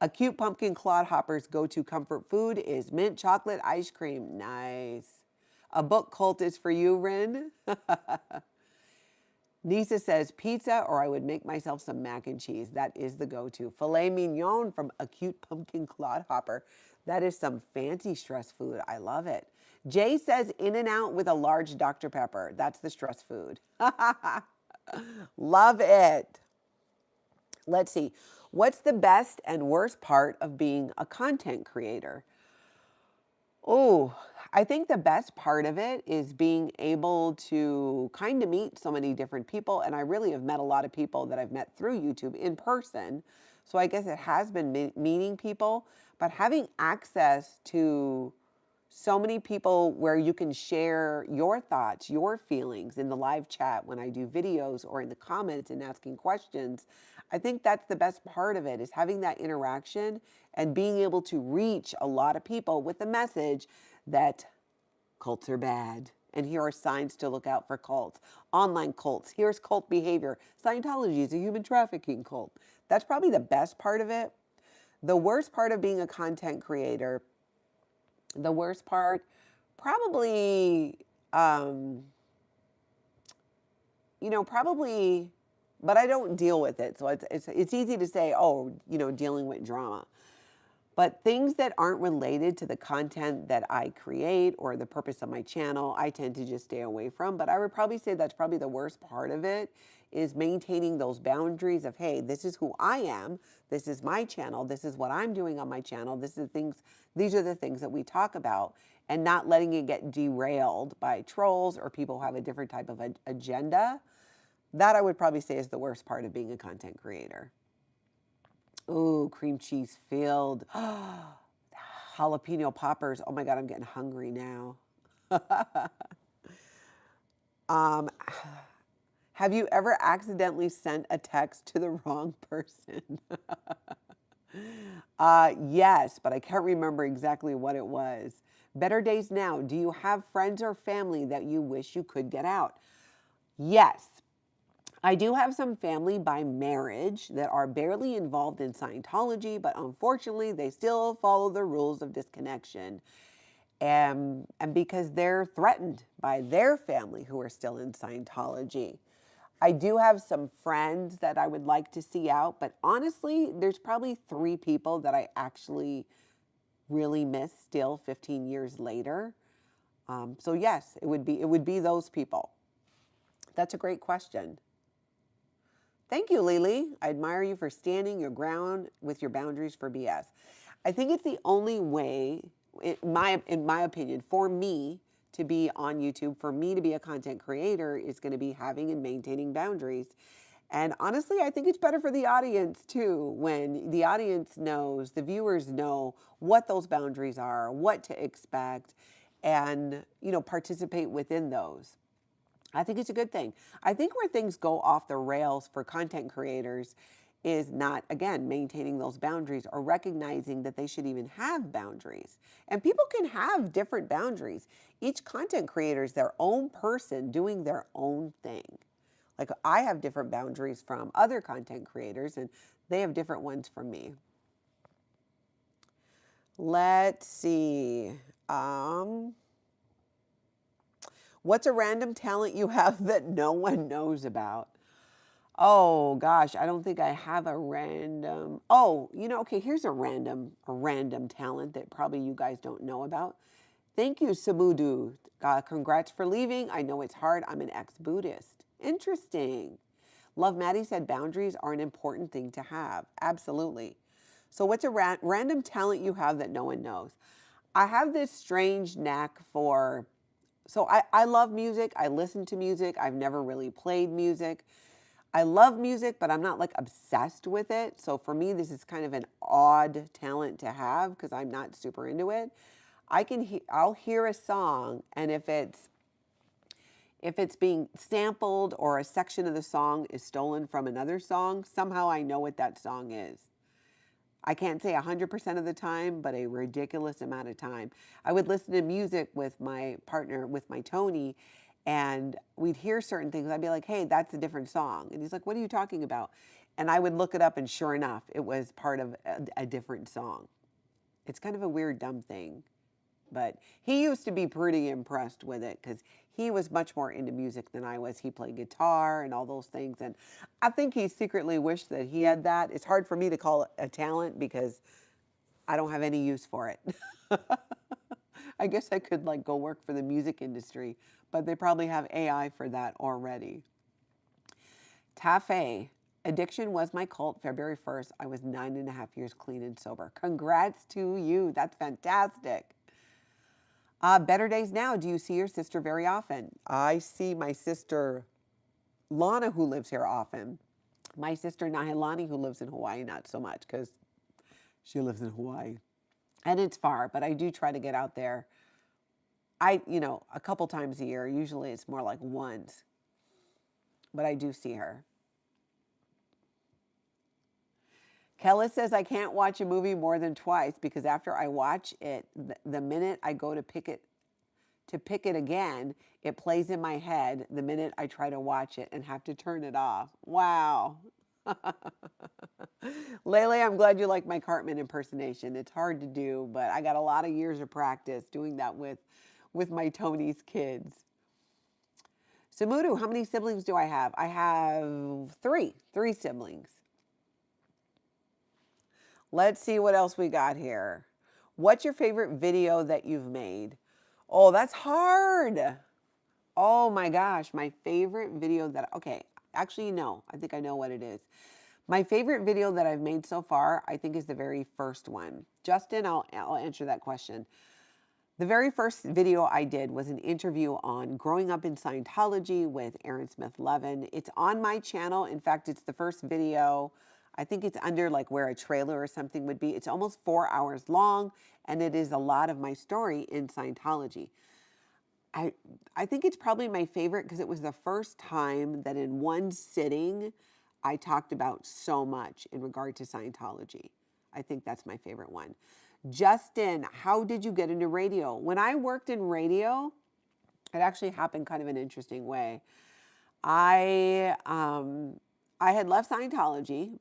Acute pumpkin clodhopper's go-to comfort food is mint chocolate ice cream. Nice. A book cult is for you, Rin. Nisa says pizza, or I would make myself some mac and cheese. That is the go-to. Filet mignon from Acute Pumpkin Clodhopper. That is some fancy stress food. I love it. Jay says In-N-Out with a large Dr. Pepper. That's the stress food. Love it. Let's see. What's the best and worst part of being a content creator? Oh, I think the best part of it is being able to kind of meet so many different people. And I really have met a lot of people that I've met through YouTube in person. So I guess it has been meeting people, but having access to so many people where you can share your thoughts, your feelings in the live chat when I do videos or in the comments and asking questions. I think that's the best part of it, is having that interaction and being able to reach a lot of people with the message that cults are bad And here are signs to look out for cults. Online cults. Here's cult behavior. Scientology is a human trafficking cult. That's probably the best part of it. The worst part of being a content creator, the worst part, probably, probably, but I don't deal with it. So it's easy to say, oh, dealing with drama. But things that aren't related to the content that I create or the purpose of my channel, I tend to just stay away from. But I would probably say that's probably the worst part of it, is maintaining those boundaries of, hey, this is who I am. This is my channel. This is what I'm doing on my channel. These are the things that we talk about, and not letting it get derailed by trolls or people who have a different type of agenda. That I would probably say is the worst part of being a content creator. Ooh, cream cheese filled. Jalapeno poppers. Oh my God, I'm getting hungry now. Have you ever accidentally sent a text to the wrong person? Yes, but I can't remember exactly what it was. Better days now. Do you have friends or family that you wish you could get out? Yes. I do have some family by marriage that are barely involved in Scientology, but unfortunately, they still follow the rules of disconnection. And because they're threatened by their family who are still in Scientology. I do have some friends that I would like to see out, but honestly, there's probably 3 people that I actually really miss still 15 years later. So yes, it would be those people. That's a great question. Thank you, Lily. I admire you for standing your ground with your boundaries for BS. I think it's the only way, in my opinion, for me to be on YouTube, for me to be a content creator, is going to be having and maintaining boundaries. And honestly, I think it's better for the audience too, when the audience knows, the viewers know what those boundaries are, what to expect, and participate within those. I think it's a good thing. I think where things go off the rails for content creators is not, again, maintaining those boundaries or recognizing that they should even have boundaries. And people can have different boundaries. Each content creator is their own person doing their own thing. Like, I have different boundaries from other content creators, and they have different ones from me. Let's see. What's a random talent you have that no one knows about? Oh gosh, I don't think I have a random. Oh, okay, here's a random talent that probably you guys don't know about. Thank you, Sabudu. Congrats for leaving. I know it's hard. I'm an ex-Buddhist. Interesting. Love Maddie said boundaries are an important thing to have. Absolutely. So what's a random talent you have that no one knows? I have this strange knack for, so I love music. I listen to music. I've never really played music. I love music, but I'm not like obsessed with it. So for me, this is kind of an odd talent to have because I'm not super into it. I'll hear a song, and if it's being sampled or a section of the song is stolen from another song, somehow I know what that song is. I can't say 100% of the time, but a ridiculous amount of time. I would listen to music with my partner, with my Tony, and we'd hear certain things. I'd be like, hey, that's a different song. And he's like, what are you talking about? And I would look it up, and sure enough, it was part of a different song. It's kind of a weird, dumb thing. But he used to be pretty impressed with it because he was much more into music than I was. He played guitar and all those things. And I think he secretly wished that he had that. It's hard for me to call it a talent because I don't have any use for it. I guess I could like go work for the music industry, but they probably have AI for that already. Tafe, addiction was my cult. February 1st, I was 9.5 years clean and sober. Congrats to you. That's fantastic. Better days now. Do you see your sister very often? I see my sister Lana, who lives here often. My sister Nahilani, who lives in Hawaii, not so much because she lives in Hawaii. And it's far, but I do try to get out there. A couple times a year. Usually it's more like once. But I do see her. Kelly says, I can't watch a movie more than twice because after I watch it, the minute I go to pick it to pick it again, it plays in my head the minute I try to watch it and have to turn it off. Wow. Lele, I'm glad you like my Cartman impersonation. It's hard to do, but I got a lot of years of practice doing that with my Tony's kids. Samudu, how many siblings do I have? I have three siblings. Let's see what else we got here. What's your favorite video that you've made? Oh, that's hard. Oh my gosh, my favorite video that, okay, actually, no, I think I know what it is. My favorite video that I've made so far, I think, is the very first one. Justin, I'll answer that question. The very first video I did was an interview on growing up in Scientology with Aaron Smith-Levin. It's on my channel. In fact, it's the first video. I think it's under like where a trailer or something would be. It's almost 4 hours long, and it is a lot of my story in Scientology. I think it's probably my favorite because it was the first time that in one sitting I talked about so much in regard to Scientology. I think that's my favorite one. Justin, how did you get into radio? When I worked in radio, it actually happened kind of an interesting way. I had left Scientology,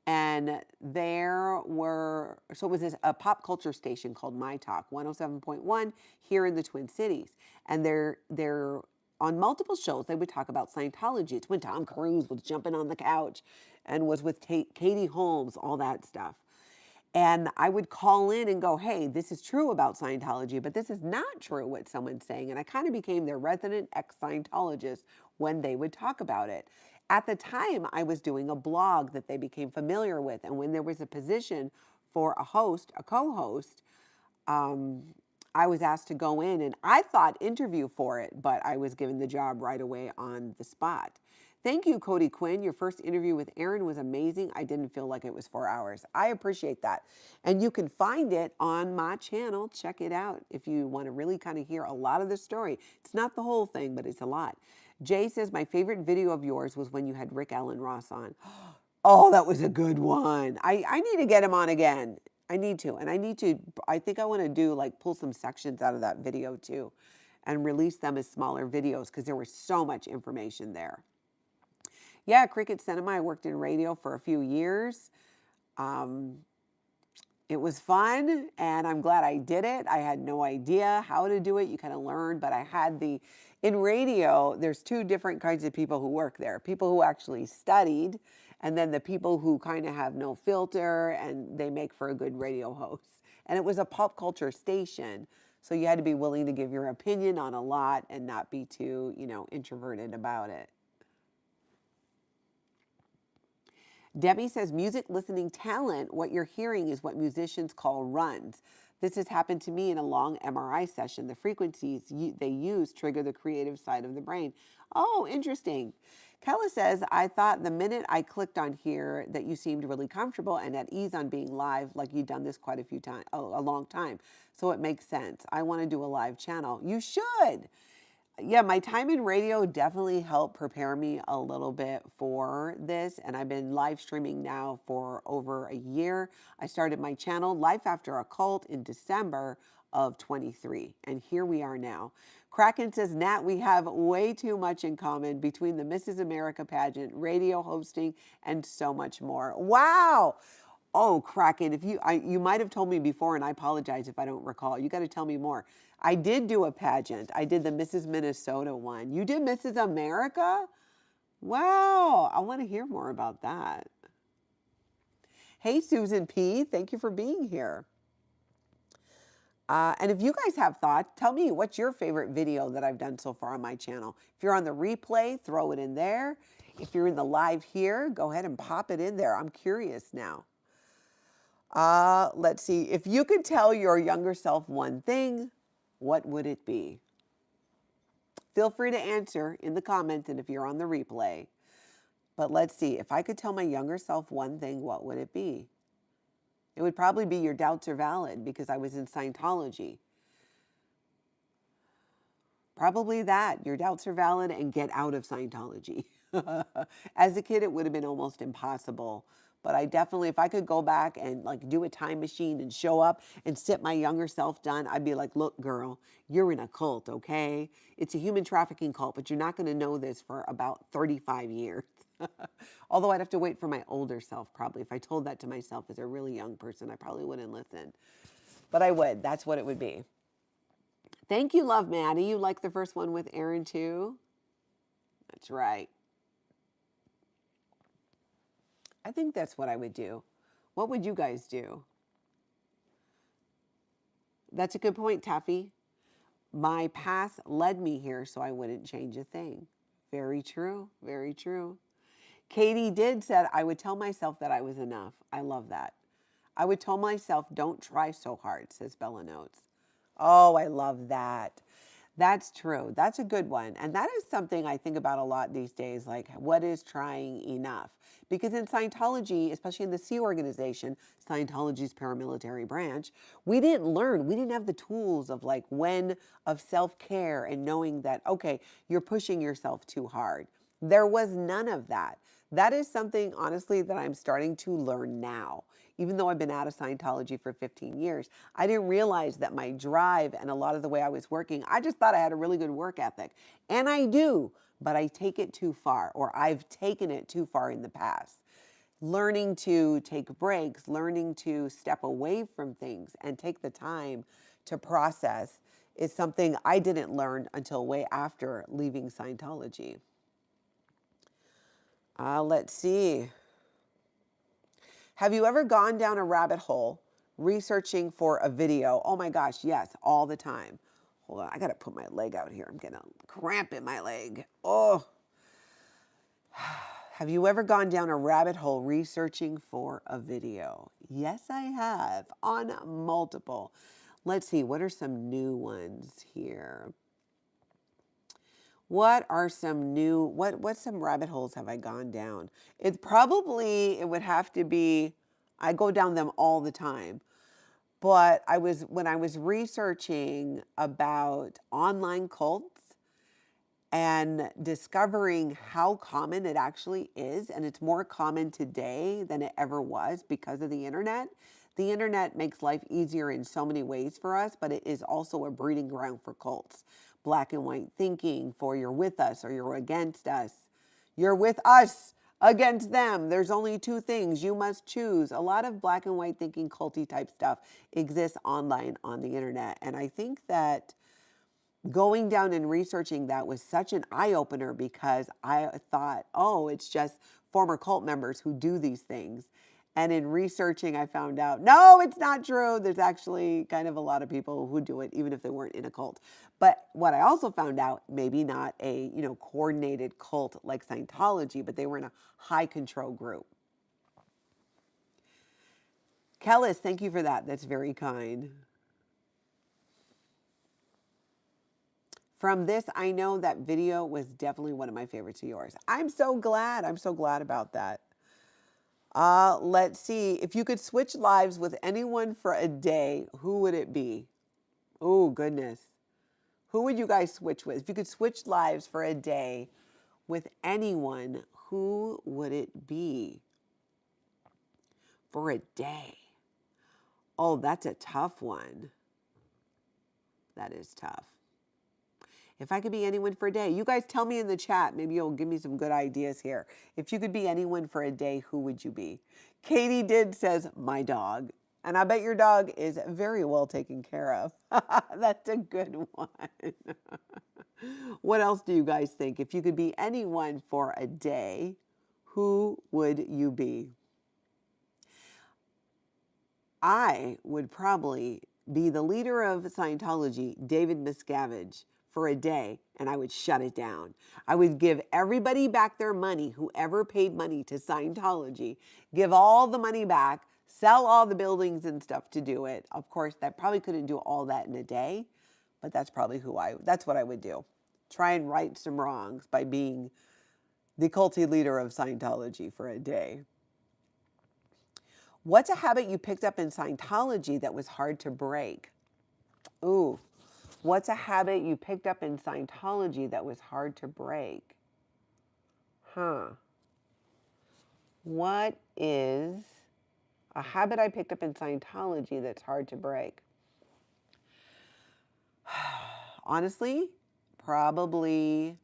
and there were, so it was a pop culture station called My Talk 107.1 here in the Twin Cities. And they're on multiple shows, they would talk about Scientology. It's when Tom Cruise was jumping on the couch and was with Katie Holmes, all that stuff. And I would call in and go, hey, this is true about Scientology, but this is not true what someone's saying. And I kind of became their resident ex-Scientologist when they would talk about it. At the time, I was doing a blog that they became familiar with. And when there was a position for a host, a co-host, I was asked to go in, and I thought interview for it, but I was given the job right away on the spot. Thank you, Cody Quinn. Your first interview with Aaron was amazing. I didn't feel like it was 4 hours. I appreciate that. And you can find it on my channel. Check it out if you want to really kind of hear a lot of the story. It's not the whole thing, but it's a lot. Jay says, my favorite video of yours was when you had Rick Allen Ross on. Oh, that was a good one. I need to get him on again. I need to. And I think I want to do like pull some sections out of that video too and release them as smaller videos because there was so much information there. Yeah, Cricket Cinema. I worked in radio for a few years. It was fun, and I'm glad I did it. I had no idea how to do it. You kind of learn, but I had in radio, there's two different kinds of people who work there. People who actually studied, and then the people who kind of have no filter, and they make for a good radio host. And it was a pop culture station, so you had to be willing to give your opinion on a lot and not be too, introverted about it. Debbie says, music listening talent, what you're hearing is what musicians call runs. This has happened to me in a long MRI session. The frequencies they use trigger the creative side of the brain. Oh, interesting. Kella says, I thought the minute I clicked on here that you seemed really comfortable and at ease on being live, like you've done this quite a few times, a long time. So it makes sense. I want to do a live channel. You should. Yeah, my time in radio definitely helped prepare me a little bit for this. And I've been live streaming now for over a year. I started my channel, Life After a Cult, in December of 23. And here we are now. Kraken says, Nat, we have way too much in common between the Mrs. America pageant, radio hosting, and so much more. Wow. Oh, Kraken, you might have told me before, and I apologize if I don't recall. You got to tell me more. I did do a pageant. I did the Mrs. Minnesota one. You did Mrs. America? Wow, I want to hear more about that. Hey, Susan P., thank you for being here. And if you guys have thoughts, tell me what's your favorite video that I've done so far on my channel. If you're on the replay, throw it in there. If you're in the live here, go ahead and pop it in there. I'm curious now. Let's see. If you could tell your younger self one thing, what would it be? Feel free to answer in the comments and if you're on the replay. But let's see. If I could tell my younger self one thing, what would it be? It would probably be your doubts are valid because I was in Scientology. Probably that. Your doubts are valid and get out of Scientology. As a kid, it would have been almost impossible. But I definitely, if I could go back and like do a time machine and show up and sit my younger self down, I'd be like, look, girl, you're in a cult, okay? It's a human trafficking cult, but you're not going to know this for about 35 years. Although I'd have to wait for my older self, probably. If I told that to myself as a really young person, I probably wouldn't listen. But I would. That's what it would be. Thank you, Love Maddie. You like the first one with Aaron, too? That's right. I think that's what I would do. What would you guys do? That's a good point, Taffy. My past led me here, so I wouldn't change a thing. Very true. Very true. Katie did said, I would tell myself that I was enough. I love that. I would tell myself, don't try so hard, says Bella Notes. Oh, I love that. That's true. That's a good one. And that is something I think about a lot these days, like what is trying enough? Because in Scientology, especially in the Sea Organization, Scientology's paramilitary branch, we didn't learn, we didn't have the tools of like when, of self-care and knowing that, okay, you're pushing yourself too hard. There was none of that. That is something, honestly, that I'm starting to learn now. Even though I've been out of Scientology for 15 years, I didn't realize that my drive and a lot of the way I was working, I just thought I had a really good work ethic. And I do, but I take it too far, or I've taken it too far in the past. Learning to take breaks, learning to step away from things and take the time to process is something I didn't learn until way after leaving Scientology. Let's see. Have you ever gone down a rabbit hole researching for a video? Oh my gosh, yes, all the time. Hold on, I gotta put my leg out here. I'm getting a cramp in my leg. Oh. Have you ever gone down a rabbit hole researching for a video? Yes, I have, on multiple. Let's see, what are some new ones here? What are some new, what some rabbit holes have I gone down? It's probably, it would have to be, I go down them all the time. But when I was researching about online cults and discovering how common it actually is, and it's more common today than it ever was because of the internet. The internet makes life easier in so many ways for us, but it is also a breeding ground for cults. Black and white thinking, for you're with us or you're against us. You're with us against them. There's only two things. You must choose. A lot of black and white thinking, culty type stuff exists online on the internet. And I think that going down and researching that was such an eye-opener because I thought, oh, it's just former cult members who do these things. And in researching, I found out, no, it's not true. There's actually kind of a lot of people who do it, even if they weren't in a cult. But what I also found out, maybe not a, coordinated cult like Scientology, but they were in a high control group. Kellis, thank you for that. That's very kind. From this, I know that video was definitely one of my favorites of yours. I'm so glad. I'm so glad about that. Let's see. If you could switch lives with anyone for a day, who would it be? Oh, goodness. Who would you guys switch with? If you could switch lives for a day with anyone, who would it be? For a day. Oh, that's a tough one. That is tough. If I could be anyone for a day, you guys tell me in the chat. Maybe you'll give me some good ideas here. If you could be anyone for a day, who would you be? Katie did says, my dog. And I bet your dog is very well taken care of. That's a good one. What else do you guys think? If you could be anyone for a day, who would you be? I would probably be the leader of Scientology, David Miscavige, for a day, and I would shut it down. I would give everybody back their money, whoever paid money to Scientology, give all the money back, sell all the buildings and stuff to do it. Of course, that probably couldn't do all that in a day, but that's probably that's what I would do. Try and right some wrongs by being the culty leader of Scientology for a day. What's a habit you picked up in Scientology that was hard to break? Ooh. What's a habit you picked up in Scientology that was hard to break? What is a habit I picked up in Scientology that's hard to break? Honestly, probably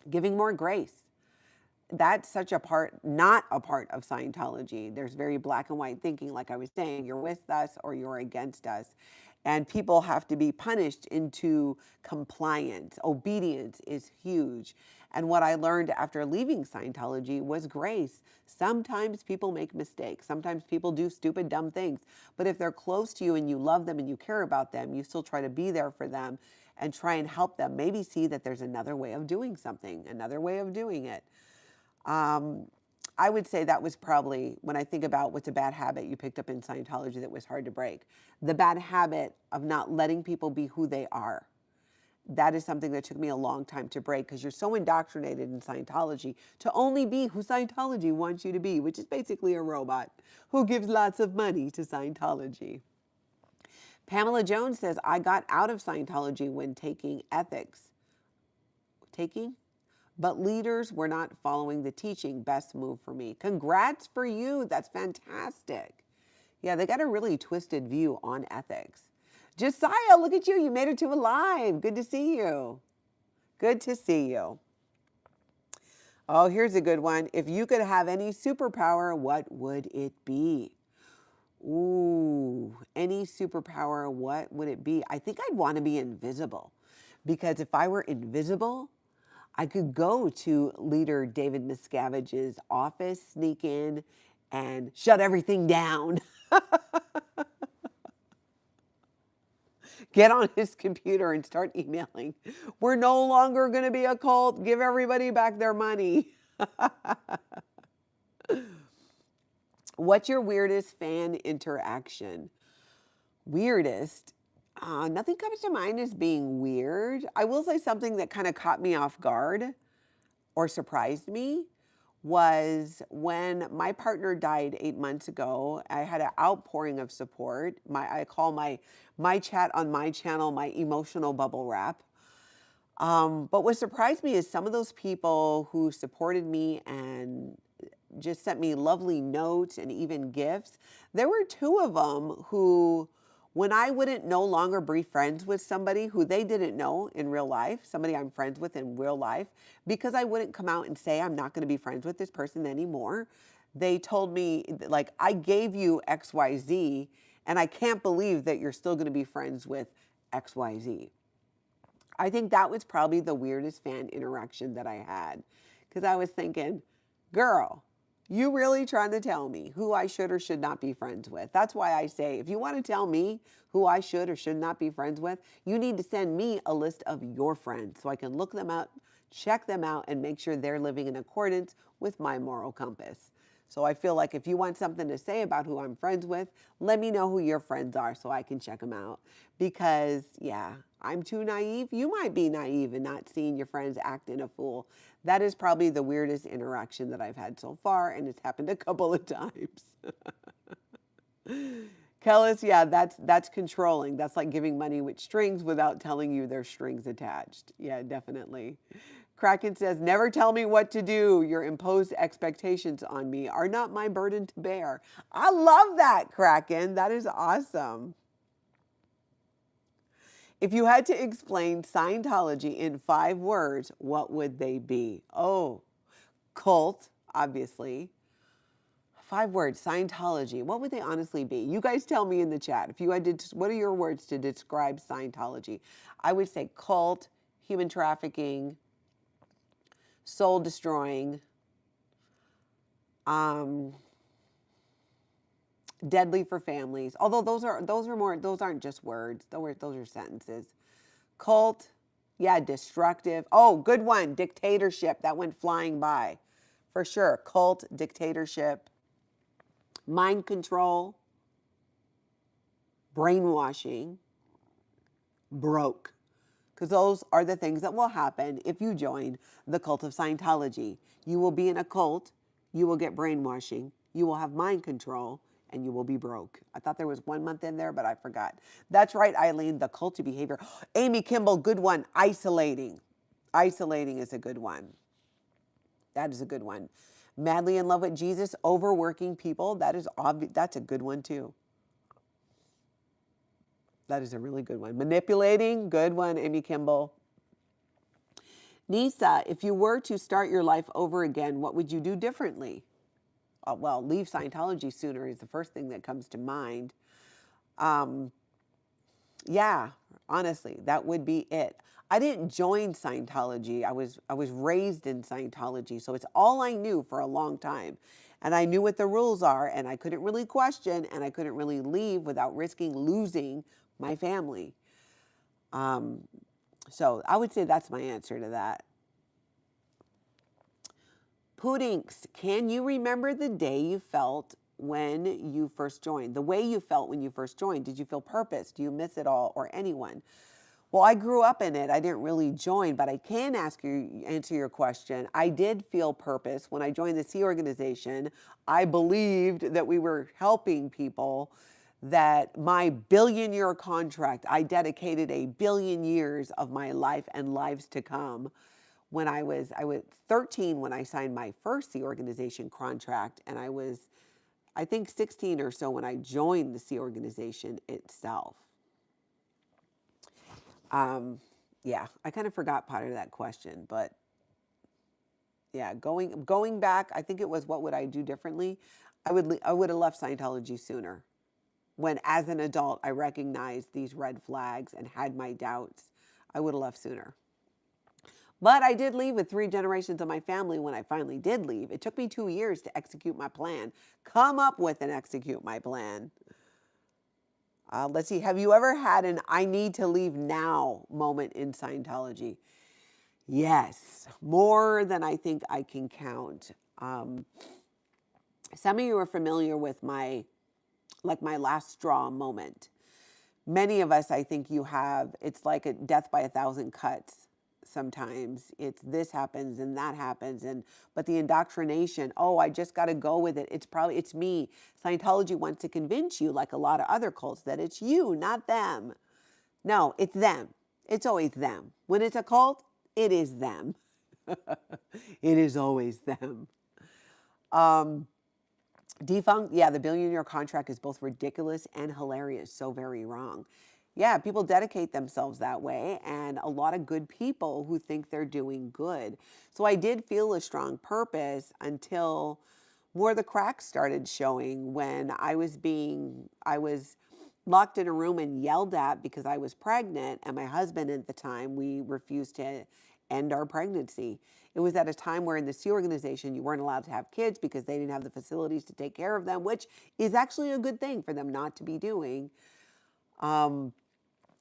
giving more grace. That's such a part, not a part of Scientology. There's very black and white thinking, like I was saying, you're with us or you're against us. And people have to be punished into compliance. Obedience is huge. And what I learned after leaving Scientology was grace. Sometimes people make mistakes. Sometimes people do stupid, dumb things. But if they're close to you and you love them and you care about them, you still try to be there for them and try and help them. Maybe see that there's another way of doing something, another way of doing it. I would say that was probably, when I think about what's a bad habit you picked up in Scientology that was hard to break, the bad habit of not letting people be who they are. That is something that took me a long time to break, because you're so indoctrinated in Scientology to only be who Scientology wants you to be, which is basically a robot who gives lots of money to Scientology. Pamela Jones says, I got out of Scientology when taking ethics. But leaders were not following the teaching. Best move for me. Congrats for you. That's fantastic. Yeah, they got a really twisted view on ethics. Josiah, look at you. You made it to a live. Good to see you. Good to see you. Oh, here's a good one. If you could have any superpower, what would it be? Ooh, any superpower, what would it be? I think I'd want to be invisible, because if I were invisible, I could go to leader David Miscavige's office, sneak in, and shut everything down. Get on his computer and start emailing. We're no longer going to be a cult. Give everybody back their money. What's your weirdest fan interaction? Weirdest? Nothing comes to mind as being weird. I will say something that kind of caught me off guard or surprised me was when my partner died 8 months ago. I had an outpouring of support. I call my chat on my channel my emotional bubble wrap. But what surprised me is some of those people who supported me and just sent me lovely notes and even gifts. There were two of them who, when I wouldn't no longer be friends with somebody who they didn't know in real life, somebody I'm friends with in real life, because I wouldn't come out and say I'm not going to be friends with this person anymore, they told me, like, I gave you XYZ and I can't believe that you're still going to be friends with XYZ. I think that was probably the weirdest fan interaction that I had, because I was thinking, girl, you really trying to tell me who I should or should not be friends with? That's why I say, if you want to tell me who I should or should not be friends with, you need to send me a list of your friends so I can look them up, check them out, and make sure they're living in accordance with my moral compass. So I feel like if you want something to say about who I'm friends with, let me know who your friends are so I can check them out. Because, yeah, I'm too naive. You might be naive and not seeing your friends acting a fool. That is probably the weirdest interaction that I've had so far, and it's happened a couple of times. Kellis, yeah, that's controlling. That's like giving money with strings without telling you there's strings attached. Yeah, definitely. Kraken says, never tell me what to do. Your imposed expectations on me are not my burden to bear. I love that, Kraken. That is awesome. If you had to explain Scientology in 5 words, what would they be? Oh, cult, obviously. 5 words, Scientology. What would they honestly be? You guys tell me in the chat. If you had to, what are your words to describe Scientology? I would say cult, human trafficking, soul destroying, deadly for families. Although those aren't just words. Those are sentences. Cult, yeah, destructive. Oh, good one. Dictatorship. That went flying by. For sure. Cult, dictatorship, mind control, brainwashing, broke. Because those are the things that will happen if you join the cult of Scientology. You will be in a cult, you will get brainwashing, you will have mind control, and you will be broke. I thought there was 1 month in there, but I forgot. That's right, Eileen, the culty behavior. Amy Kimball, good one. Isolating. Isolating is a good one. That is a good one. Madly in love with Jesus, overworking people. That is obvious. That's a good one too. That is a really good one. Manipulating, good one, Amy Kimball. Nisa, if you were to start your life over again, what would you do differently? Well, leave Scientology sooner is the first thing that comes to mind. Yeah, honestly, that would be it. I didn't join Scientology. I was raised in Scientology, so it's all I knew for a long time. And I knew what the rules are, and I couldn't really question, and I couldn't really leave without risking losing my family. So I would say that's my answer to that. Puddings, can you remember the day you felt when you first joined? The way you felt when you first joined? Did you feel purpose? Do you miss it all or anyone? Well, I grew up in it. I didn't really join, but I can answer your question. I did feel purpose when I joined the Sea Organization. I believed that we were helping people, that my billion-year contract, I dedicated 1 billion years of my life and lives to come. When I was 13 when I signed my first Sea Organization contract, and I was, I think, 16 or so when I joined the Sea Organization itself. Yeah, I kind of forgot part of that question, but yeah, going back, I think it was, what would I do differently? I would have left Scientology sooner. When, as an adult, I recognized these red flags and had my doubts, I would have left sooner. But I did leave with 3 generations of my family when I finally did leave. It took me 2 years to execute my plan, come up with and execute my plan. Let's see, have you ever had an I need to leave now moment in Scientology? Yes, more than I think I can count. Some of you are familiar with my last straw moment. Many of us, I think you have, it's like a death by 1,000 cuts. Sometimes it's this happens and that happens, but the indoctrination, oh, I just got to go with it. It's me. Scientology wants to convince you, like a lot of other cults, that it's you, not them. No, it's them. It's always them. When it's a cult, it is them. It is always them. Defunct, yeah, the billion-year contract is both ridiculous and hilarious. So very wrong. Yeah, people dedicate themselves that way, and a lot of good people who think they're doing good. So I did feel a strong purpose until more of the cracks started showing, when I was locked in a room and yelled at because I was pregnant, and my husband at the time, we refused to end our pregnancy. It was at a time where in the Sea Organization, you weren't allowed to have kids because they didn't have the facilities to take care of them, which is actually a good thing for them not to be doing.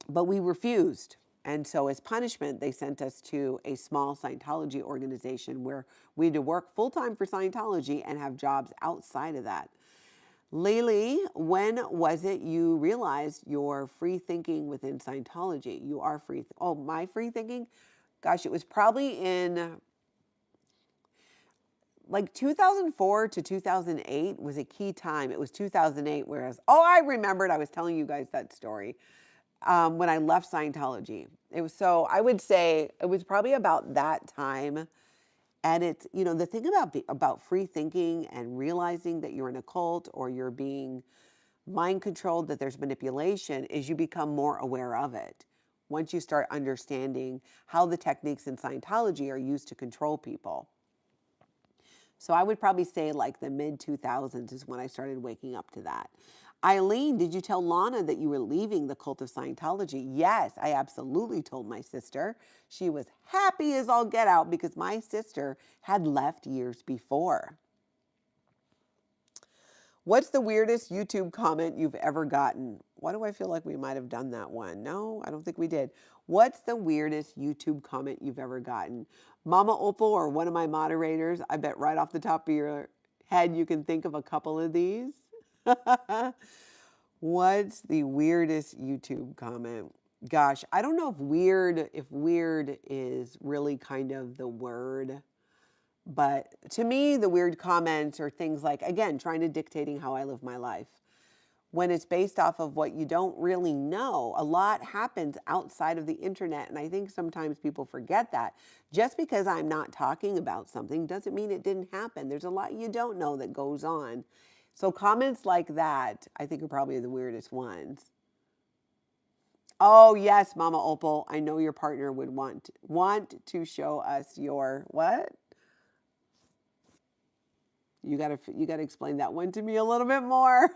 But we refused. And so as punishment, they sent us to a small Scientology organization where we had to work full-time for Scientology and have jobs outside of that. Lily, when was it you realized your free thinking within Scientology? You are free. Oh, my free thinking? Gosh, it was probably in like 2004 to 2008 was a key time. It was 2008, whereas, I remembered, I was telling you guys that story. When I left Scientology. I would say it was probably about that time. And it's, the thing about free thinking and realizing that you're in a cult or you're being mind controlled, that there's manipulation, is you become more aware of it. Once you start understanding how the techniques in Scientology are used to control people. So I would probably say like the mid-2000s is when I started waking up to that. Eileen, did you tell Lana that you were leaving the cult of Scientology? Yes, I absolutely told my sister. She was happy as all get out because my sister had left years before. What's the weirdest YouTube comment you've ever gotten? Why do I feel like we might have done that one? No, I don't think we did. What's the weirdest YouTube comment you've ever gotten? Mama Opal or one of my moderators, I bet right off the top of your head you can think of a couple of these. What's the weirdest YouTube comment? Gosh, I don't know if weird is really kind of the word, but to me, the weird comments are things like, again, trying to dictating how I live my life. when it's based off of what you don't really know. A lot happens outside of the internet, and I think sometimes people forget that. Just because I'm not talking about something doesn't mean it didn't happen. There's a lot you don't know that goes on. So comments like that, I think, are probably the weirdest ones. Oh, yes, Mama Opal, I know your partner would want to show us your what? You gotta explain that one to me a little bit more.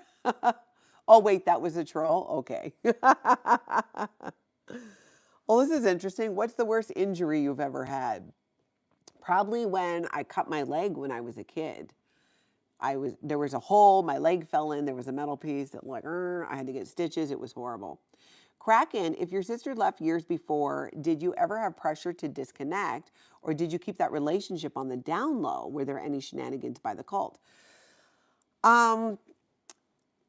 Oh, wait, that was a troll? Okay. Well, this is interesting. What's the worst injury you've ever had? Probably when I cut my leg when I was a kid. There was a hole, my leg fell in, there was a metal piece that I had to get stitches. It was horrible. Kraken, if your sister left years before, did you ever have pressure to disconnect, or did you keep that relationship on the down low? Were there any shenanigans by the cult?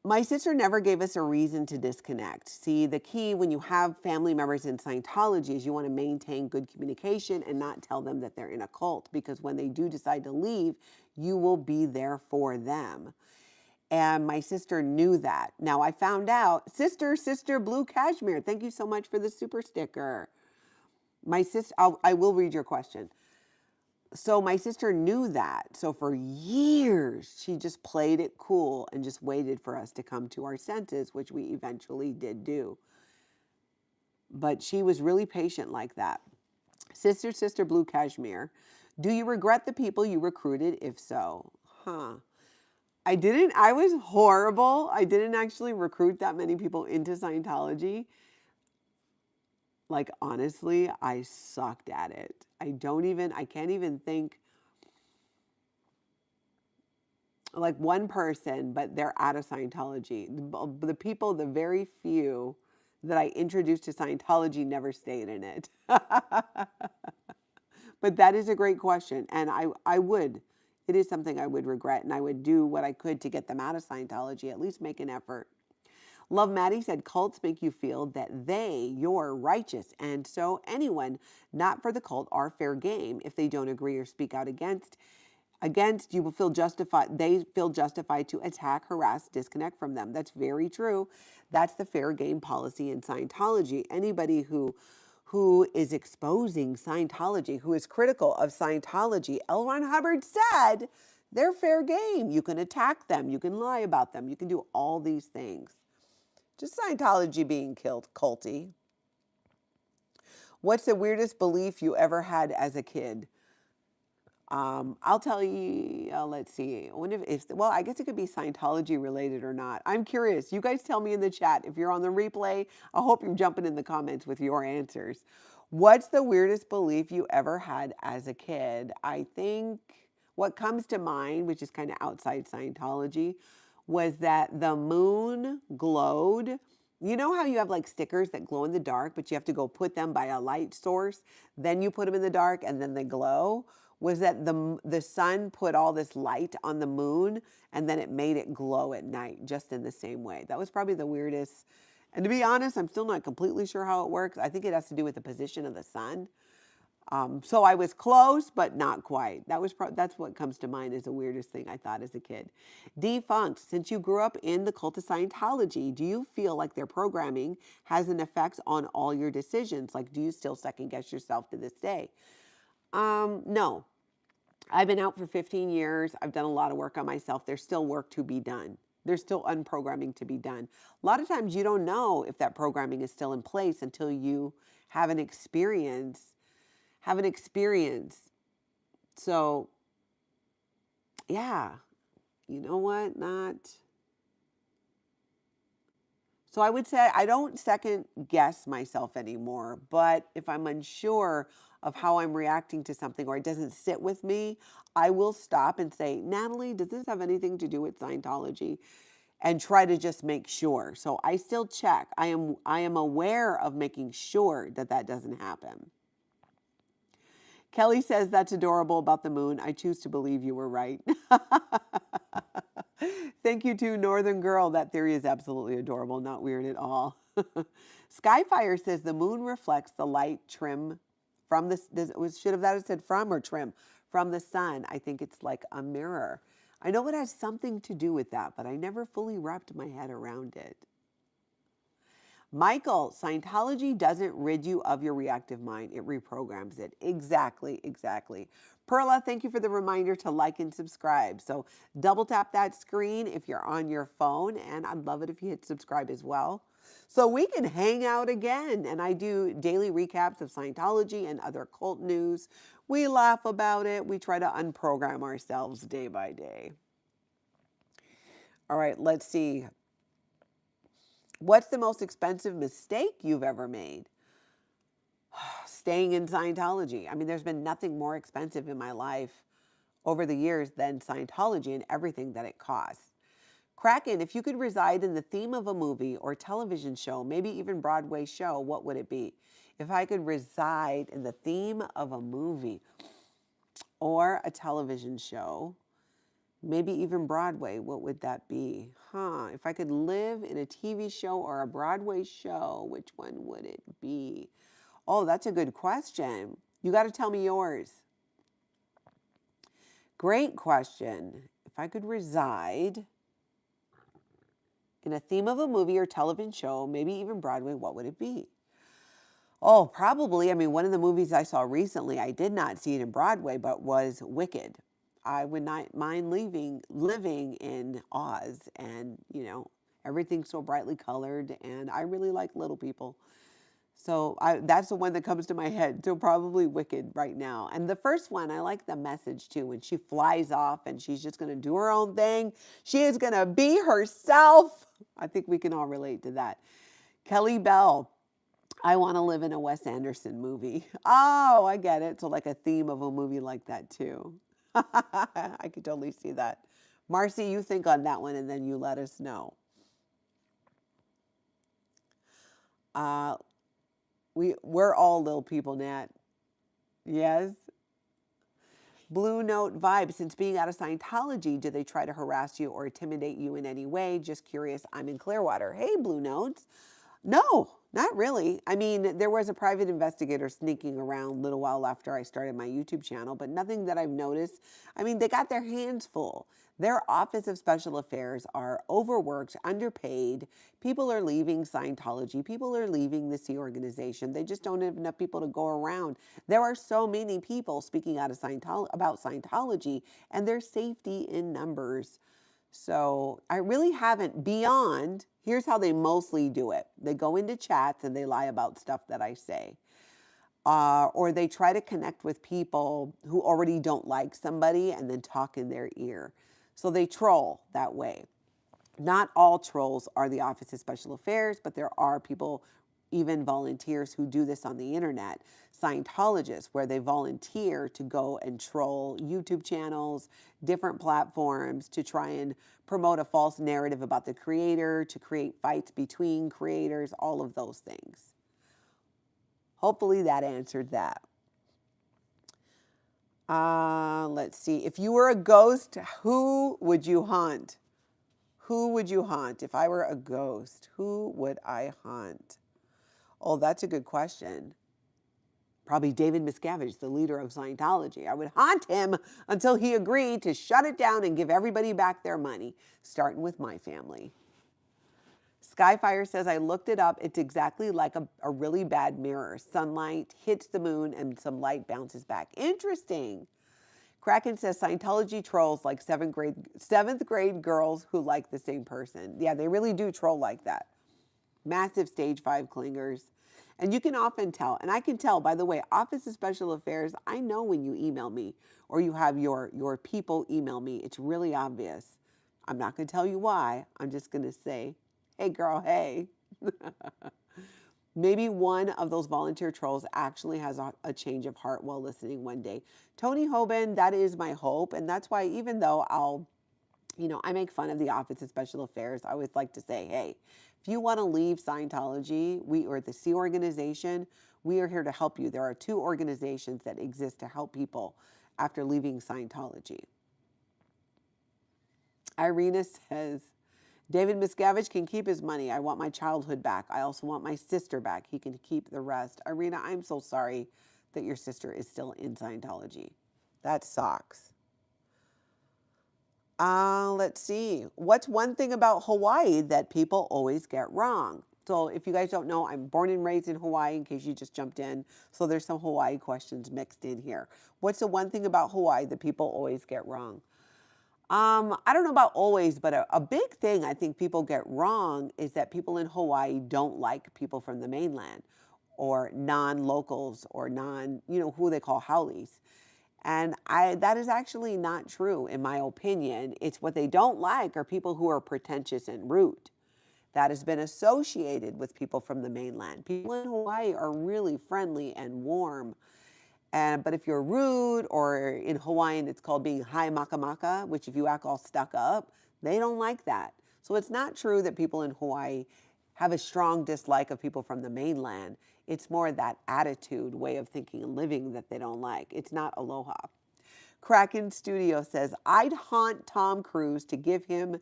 My sister never gave us a reason to disconnect. See, the key when you have family members in Scientology is you want to maintain good communication and not tell them that they're in a cult, because when they do decide to leave, you will be there for them. And my sister knew that. Now I found out, sister, blue cashmere, thank you so much for the super sticker. My sister, I will read your question. So my sister knew that. So for years, she just played it cool and just waited for us to come to our senses, which we eventually did do. But she was really patient like that. Sister, blue cashmere, do you regret the people you recruited? If so, I didn't. I was horrible. I didn't actually recruit that many people into Scientology. Like, honestly, I sucked at it. I can't even think like one person, but they're out of Scientology. The very few that I introduced to Scientology never stayed in it. But that is a great question. And it is something I would regret, and I would do what I could to get them out of Scientology, at least make an effort. Love Maddie said, cults make you feel that you're righteous, and so anyone not for the cult are fair game. If they don't agree or speak out against, you will feel justified. They feel justified to attack, harass, disconnect from them. That's very true. That's the fair game policy in Scientology. Anybody who is exposing Scientology, who is critical of Scientology, L. Ron Hubbard said, they're fair game. You can attack them. You can lie about them. You can do all these things. Just Scientology being culty. What's the weirdest belief you ever had as a kid? I'll tell you, let's see. I guess it could be Scientology related or not. I'm curious. You guys tell me in the chat. If you're on the replay, I hope you're jumping in the comments with your answers. What's the weirdest belief you ever had as a kid? I think what comes to mind, which is kind of outside Scientology, was that the moon glowed. You know how you have like stickers that glow in the dark, but you have to go put them by a light source, then you put them in the dark and then they glow? Was that the sun put all this light on the moon and then it made it glow at night, just in the same way. That was probably the weirdest. And to be honest, I'm still not completely sure how it works. I think it has to do with the position of the sun. So I was close, but not quite. That's what comes to mind as the weirdest thing I thought as a kid. Defunct, since you grew up in the cult of Scientology, do you feel like their programming has an effect on all your decisions? Like, do you still second guess yourself to this day? No. I've been out for 15 years. I've done a lot of work on myself. There's still work to be done. There's still unprogramming to be done. A lot of times you don't know if that programming is still in place until you have an experience. So, yeah, you know what? So I would say I don't second guess myself anymore, but if I'm unsure of how I'm reacting to something or it doesn't sit with me, I will stop and say, Natalie, does this have anything to do with Scientology? And try to just make sure. So I still check. I am aware of making sure that doesn't happen. Kelly says, that's adorable about the moon. I choose to believe you were right. Thank you to Northern Girl. That theory is absolutely adorable, not weird at all. Skyfire says the moon reflects the light trim from the, should have that said from or trim? From the sun. I think it's like a mirror. I know it has something to do with that, but I never fully wrapped my head around it. Michael, Scientology doesn't rid you of your reactive mind. It reprograms it. Exactly, exactly. Perla, thank you for the reminder to like and subscribe. So double tap that screen if you're on your phone, and I'd love it if you hit subscribe as well. So we can hang out again. And I do daily recaps of Scientology and other cult news. We laugh about it. We try to unprogram ourselves day by day. All right, let's see. What's the most expensive mistake you've ever made? Staying in Scientology. I mean, there's been nothing more expensive in my life over the years than Scientology and everything that it costs. Kraken, if you could reside in the theme of a movie or television show, maybe even Broadway show, what would it be? If I could reside in the theme of a movie or a television show, maybe even Broadway, what would that be? If I could live in a TV show or a Broadway show, which one would it be? Oh, that's a good question. You got to tell me yours. Great question. If I could reside in a theme of a movie or television show, maybe even Broadway, what would it be? Oh, probably, I mean, one of the movies I saw recently, I did not see it in Broadway, but was Wicked. I would not mind living in Oz, and, everything's so brightly colored, and I really like little people. So that's the one that comes to my head. So probably Wicked right now. And the first one, I like the message too. When she flies off and she's just going to do her own thing. She is going to be herself. I think we can all relate to that. Kelly Bell, I want to live in a Wes Anderson movie. Oh, I get it. So like a theme of a movie like that too. I could totally see that. Marcy, you think on that one and then you let us know. We're all little people, Nat. Yes. Blue Note Vibe. Since being out of Scientology, do they try to harass you or intimidate you in any way? Just curious. I'm in Clearwater. Hey, Blue Notes. No, not really. I mean, there was a private investigator sneaking around a little while after I started my YouTube channel, but nothing that I've noticed. I mean, they got their hands full. Their Office of Special Affairs are overworked, underpaid. People are leaving Scientology. People are leaving the Sea Organization. They just don't have enough people to go around. There are so many people speaking out of about Scientology and their safety in numbers. So I really haven't beyond, here's how they mostly do it. They go into chats and they lie about stuff that I say. Or they try to connect with people who already don't like somebody and then talk in their ear. So they troll that way. Not all trolls are the Office of Special Affairs, but there are people, even volunteers, who do this on the internet. Scientologists, where they volunteer to go and troll YouTube channels, different platforms, to try and promote a false narrative about the creator, to create fights between creators, all of those things. Hopefully that answered that. Let's see. If you were a ghost, who would you haunt? Who would you haunt? If I were a ghost, who would I haunt? Oh, that's a good question. Probably David Miscavige, the leader of Scientology. I would haunt him until he agreed to shut it down and give everybody back their money, starting with my family. Skyfire says, I looked it up. It's exactly like a really bad mirror. Sunlight hits the moon and some light bounces back. Interesting. Kraken says Scientology trolls like seventh grade girls who like the same person. Yeah, they really do troll like that. Massive stage 5 clingers. And you can often tell, and I can tell, by the way, Office of Special Affairs, I know when you email me or you have your people email me. It's really obvious. I'm not going to tell you why. I'm just going to say, hey, girl, hey. Maybe one of those volunteer trolls actually has a change of heart while listening one day. Tony Hoban, that is my hope. And that's why even though I make fun of the Office of Special Affairs, I always like to say, hey, if you want to leave Scientology, or the Sea Organization, we are here to help you. There are 2 organizations that exist to help people after leaving Scientology. Irina says, David Miscavige can keep his money. I want my childhood back. I also want my sister back. He can keep the rest. Irina, I'm so sorry that your sister is still in Scientology. That sucks. Let's see. What's one thing about Hawaii that people always get wrong? So if you guys don't know, I'm born and raised in Hawaii, in case you just jumped in. So there's some Hawaii questions mixed in here. What's the one thing about Hawaii that people always get wrong? I don't know about always, but a big thing I think people get wrong is that people in Hawaii don't like people from the mainland or non-locals or who they call haoles. And that is actually not true, in my opinion. It's what they don't like are people who are pretentious and rude. That has been associated with people from the mainland. People in Hawaii are really friendly and warm. But if you're rude, or in Hawaiian, it's called being hai makamaka, which if you act all stuck up, they don't like that. So it's not true that people in Hawaii have a strong dislike of people from the mainland. It's more that attitude, way of thinking and living that they don't like. It's not aloha. Kraken Studio says, I'd haunt Tom Cruise to give him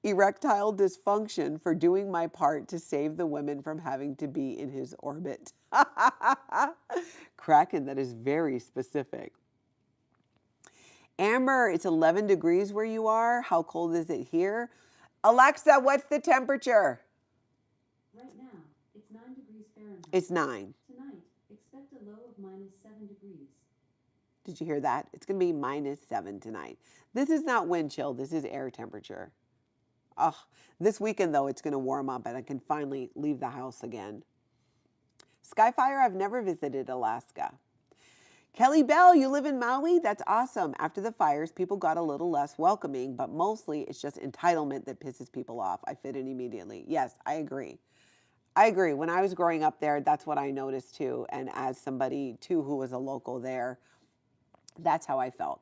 erectile dysfunction for doing my part to save the women from having to be in his orbit. Kraken, that is very specific. Amber, it's 11 degrees where you are. How cold is it here? Alexa, what's the temperature? Right now, it's 9 degrees Fahrenheit. It's 9. Tonight, expect a low of -7 degrees. Did you hear that? It's going to be -7 tonight. This is not wind chill. This is air temperature. Oh, this weekend, though, it's going to warm up and I can finally leave the house again. Skyfire, I've never visited Alaska. Kelly Bell, you live in Maui? That's awesome. After the fires, people got a little less welcoming, but mostly it's just entitlement that pisses people off. I fit in immediately. Yes, I agree. I agree. When I was growing up there, that's what I noticed too. And as somebody too who was a local there, that's how I felt.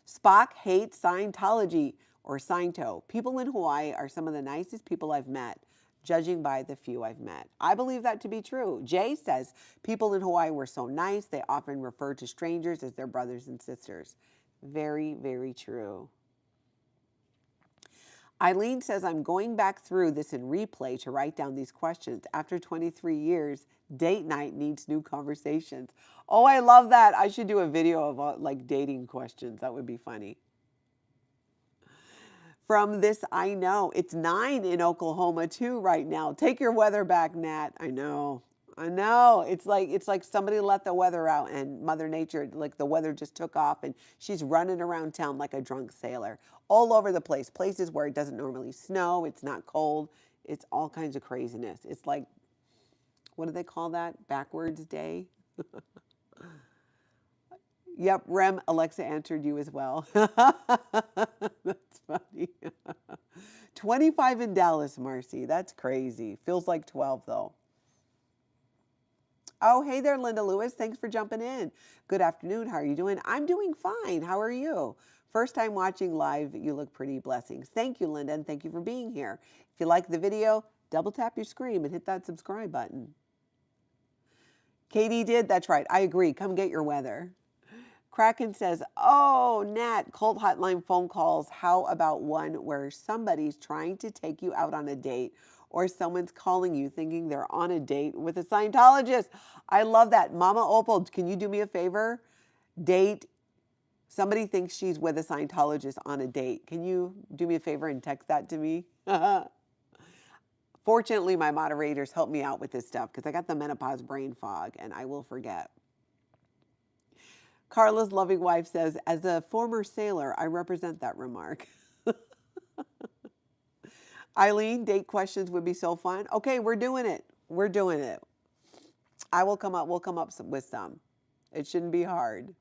Spock hates Scientology or Sciento. People in Hawaii are some of the nicest people I've met, judging by the few I've met. I believe that to be true. Jay says, people in Hawaii were so nice, they often refer to strangers as their brothers and sisters. Very, very true. Eileen says, I'm going back through this in replay to write down these questions. After 23 years, date night needs new conversations. Oh, I love that. I should do a video of like dating questions. That would be funny. From this, I know. It's 9 in Oklahoma too right now. Take your weather back, Nat. I know. It's like somebody let the weather out and Mother Nature, like the weather just took off and she's running around town like a drunk sailor. All over the place. Places where it doesn't normally snow. It's not cold. It's all kinds of craziness. It's like, what do they call that? Backwards day? Yep, Rem, Alexa answered you as well. That's funny. 25 in Dallas, Marcy. That's crazy. Feels like 12, though. Oh, hey there, Linda Lewis. Thanks for jumping in. Good afternoon. How are you doing? I'm doing fine. How are you? First time watching live. You look pretty. Blessings. Thank you, Linda, and thank you for being here. If you like the video, double tap your screen and hit that subscribe button. Katie did. That's right. I agree. Come get your weather. Kraken says, oh, Nat, cult hotline phone calls. How about one where somebody's trying to take you out on a date or someone's calling you thinking they're on a date with a Scientologist? I love that. Mama Opal, can you do me a favor? Date. Somebody thinks she's with a Scientologist on a date. Can you do me a favor and text that to me? Fortunately, my moderators help me out with this stuff because I got the menopause brain fog and I will forget. Carla's loving wife says, as a former sailor, I represent that remark. Eileen, date questions would be so fun. Okay, we're doing it. We're doing it. We'll come up with some. It shouldn't be hard.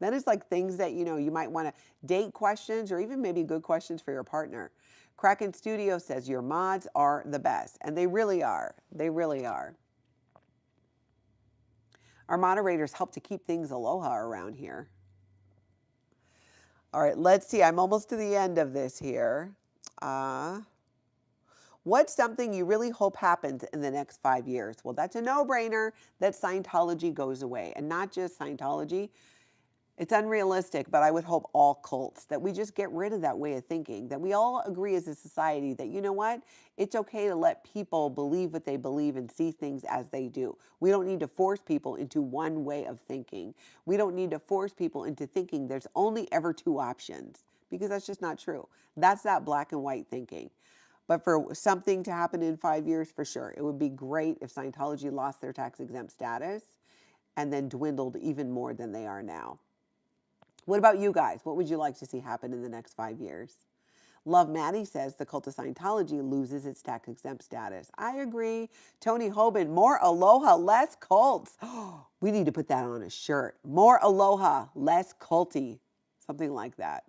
Then it's like things that, you might want to date questions or even maybe good questions for your partner. Kraken Studio says, your mods are the best. And they really are. They really are. Our moderators help to keep things aloha around here. All right, let's see. I'm almost to the end of this here. What's something you really hope happens in the next 5 years? Well, that's a no-brainer that Scientology goes away. And not just Scientology. It's unrealistic, but I would hope all cults, that we just get rid of that way of thinking, that we all agree as a society that, you know what, it's okay to let people believe what they believe and see things as they do. We don't need to force people into one way of thinking. We don't need to force people into thinking there's only ever 2 options, because that's just not true. That's that black and white thinking. But for something to happen in 5 years, for sure, it would be great if Scientology lost their tax exempt status and then dwindled even more than they are now. What about you guys? What would you like to see happen in the next 5 years? Love Maddie says the cult of Scientology loses its tax exempt status. I agree. Tony Hoban, more aloha, less cults. We need to put that on a shirt. More aloha, less culty. Something like that.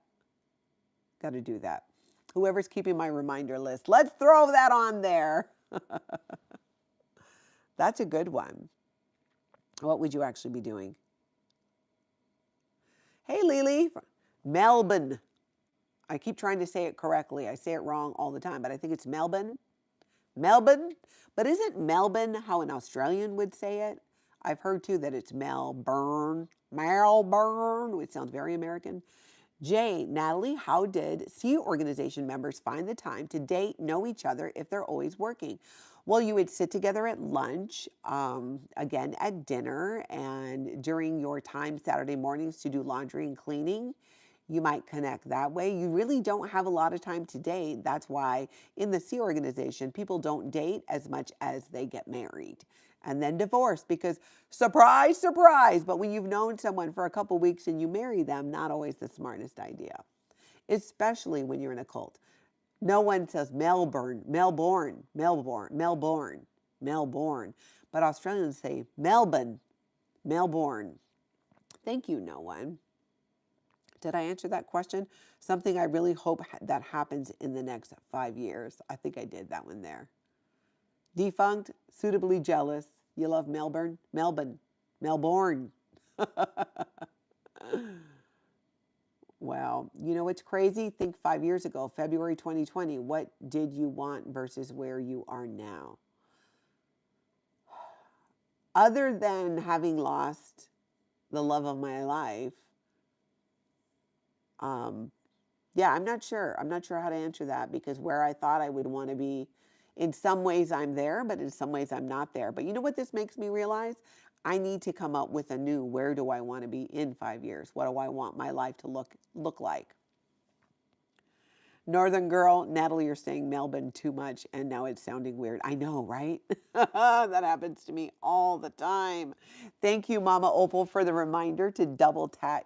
Got to do that. Whoever's keeping my reminder list, let's throw that on there. That's a good one. What would you actually be doing? Hey, Lily. Melbourne. I keep trying to say it correctly. I say it wrong all the time, but I think it's Melbourne. Melbourne? But isn't Melbourne how an Australian would say it? I've heard too that it's Melbourne. Melbourne, which sounds very American. Jay, Natalie, how did Sea Organization members find the time to date, know each other if they're always working? Well, you would sit together at lunch, again at dinner, and during your time Saturday mornings to do laundry and cleaning. You might connect that way. You really don't have a lot of time to date. That's why in the Sea Organization, people don't date as much as they get married and then divorce because surprise, surprise. But when you've known someone for a couple weeks and you marry them, not always the smartest idea, especially when you're in a cult. No one says Melbourne, Melbourne, Melbourne, Melbourne, Melbourne. But Australians say Melbourne, Melbourne. Thank you, no one. Did I answer that question? Something I really hope that happens in the next 5 years. I think I did that one there. Defunct, suitably jealous. You love Melbourne? Melbourne. Melbourne. Wow. You know what's crazy? Think 5 years ago, February 2020. What did you want versus where you are now? Other than having lost the love of my life, yeah, I'm not sure. I'm not sure how to answer that because where I thought I would want to be, in some ways I'm there, but in some ways I'm not there. But you know what this makes me realize? I need to come up with a new, where do I want to be in 5 years? What do I want my life to look like? Northern girl, Natalie, you're saying Melbourne too much, and now it's sounding weird. I know, right? That happens to me all the time. Thank you, Mama Opal, for the reminder to double tap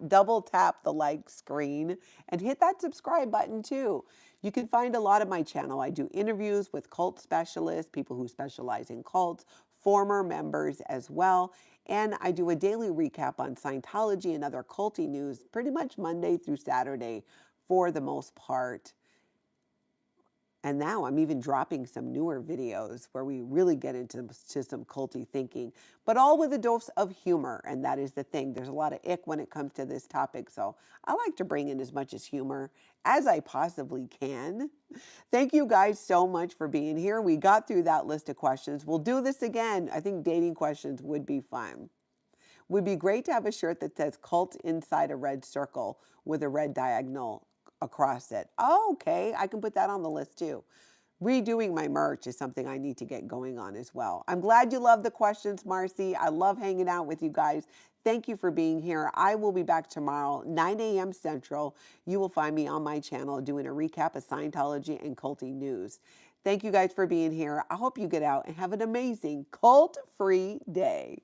the like screen and hit that subscribe button too. You can find a lot of my channel. I do interviews with cult specialists, people who specialize in cults, former members as well. And I do a daily recap on Scientology and other culty news pretty much Monday through Saturday for the most part. And now I'm even dropping some newer videos where we really get into some culty thinking, but all with a dose of humor. And that is the thing. There's a lot of ick when it comes to this topic. So I like to bring in as much as humor as I possibly can. Thank you guys so much for being here. We got through that list of questions. We'll do this again. I think dating questions would be fun. Would be great to have a shirt that says cult inside a red circle with a red diagonal across it. Oh, okay, I can put that on the list too. Redoing my merch is something I need to get going on as well. I'm glad you love the questions, Marcy. I love hanging out with you guys. Thank you for being here. I will be back tomorrow, 9 a.m. Central. You will find me on my channel doing a recap of Scientology and culty news. Thank you guys for being here. I hope you get out and have an amazing cult-free day.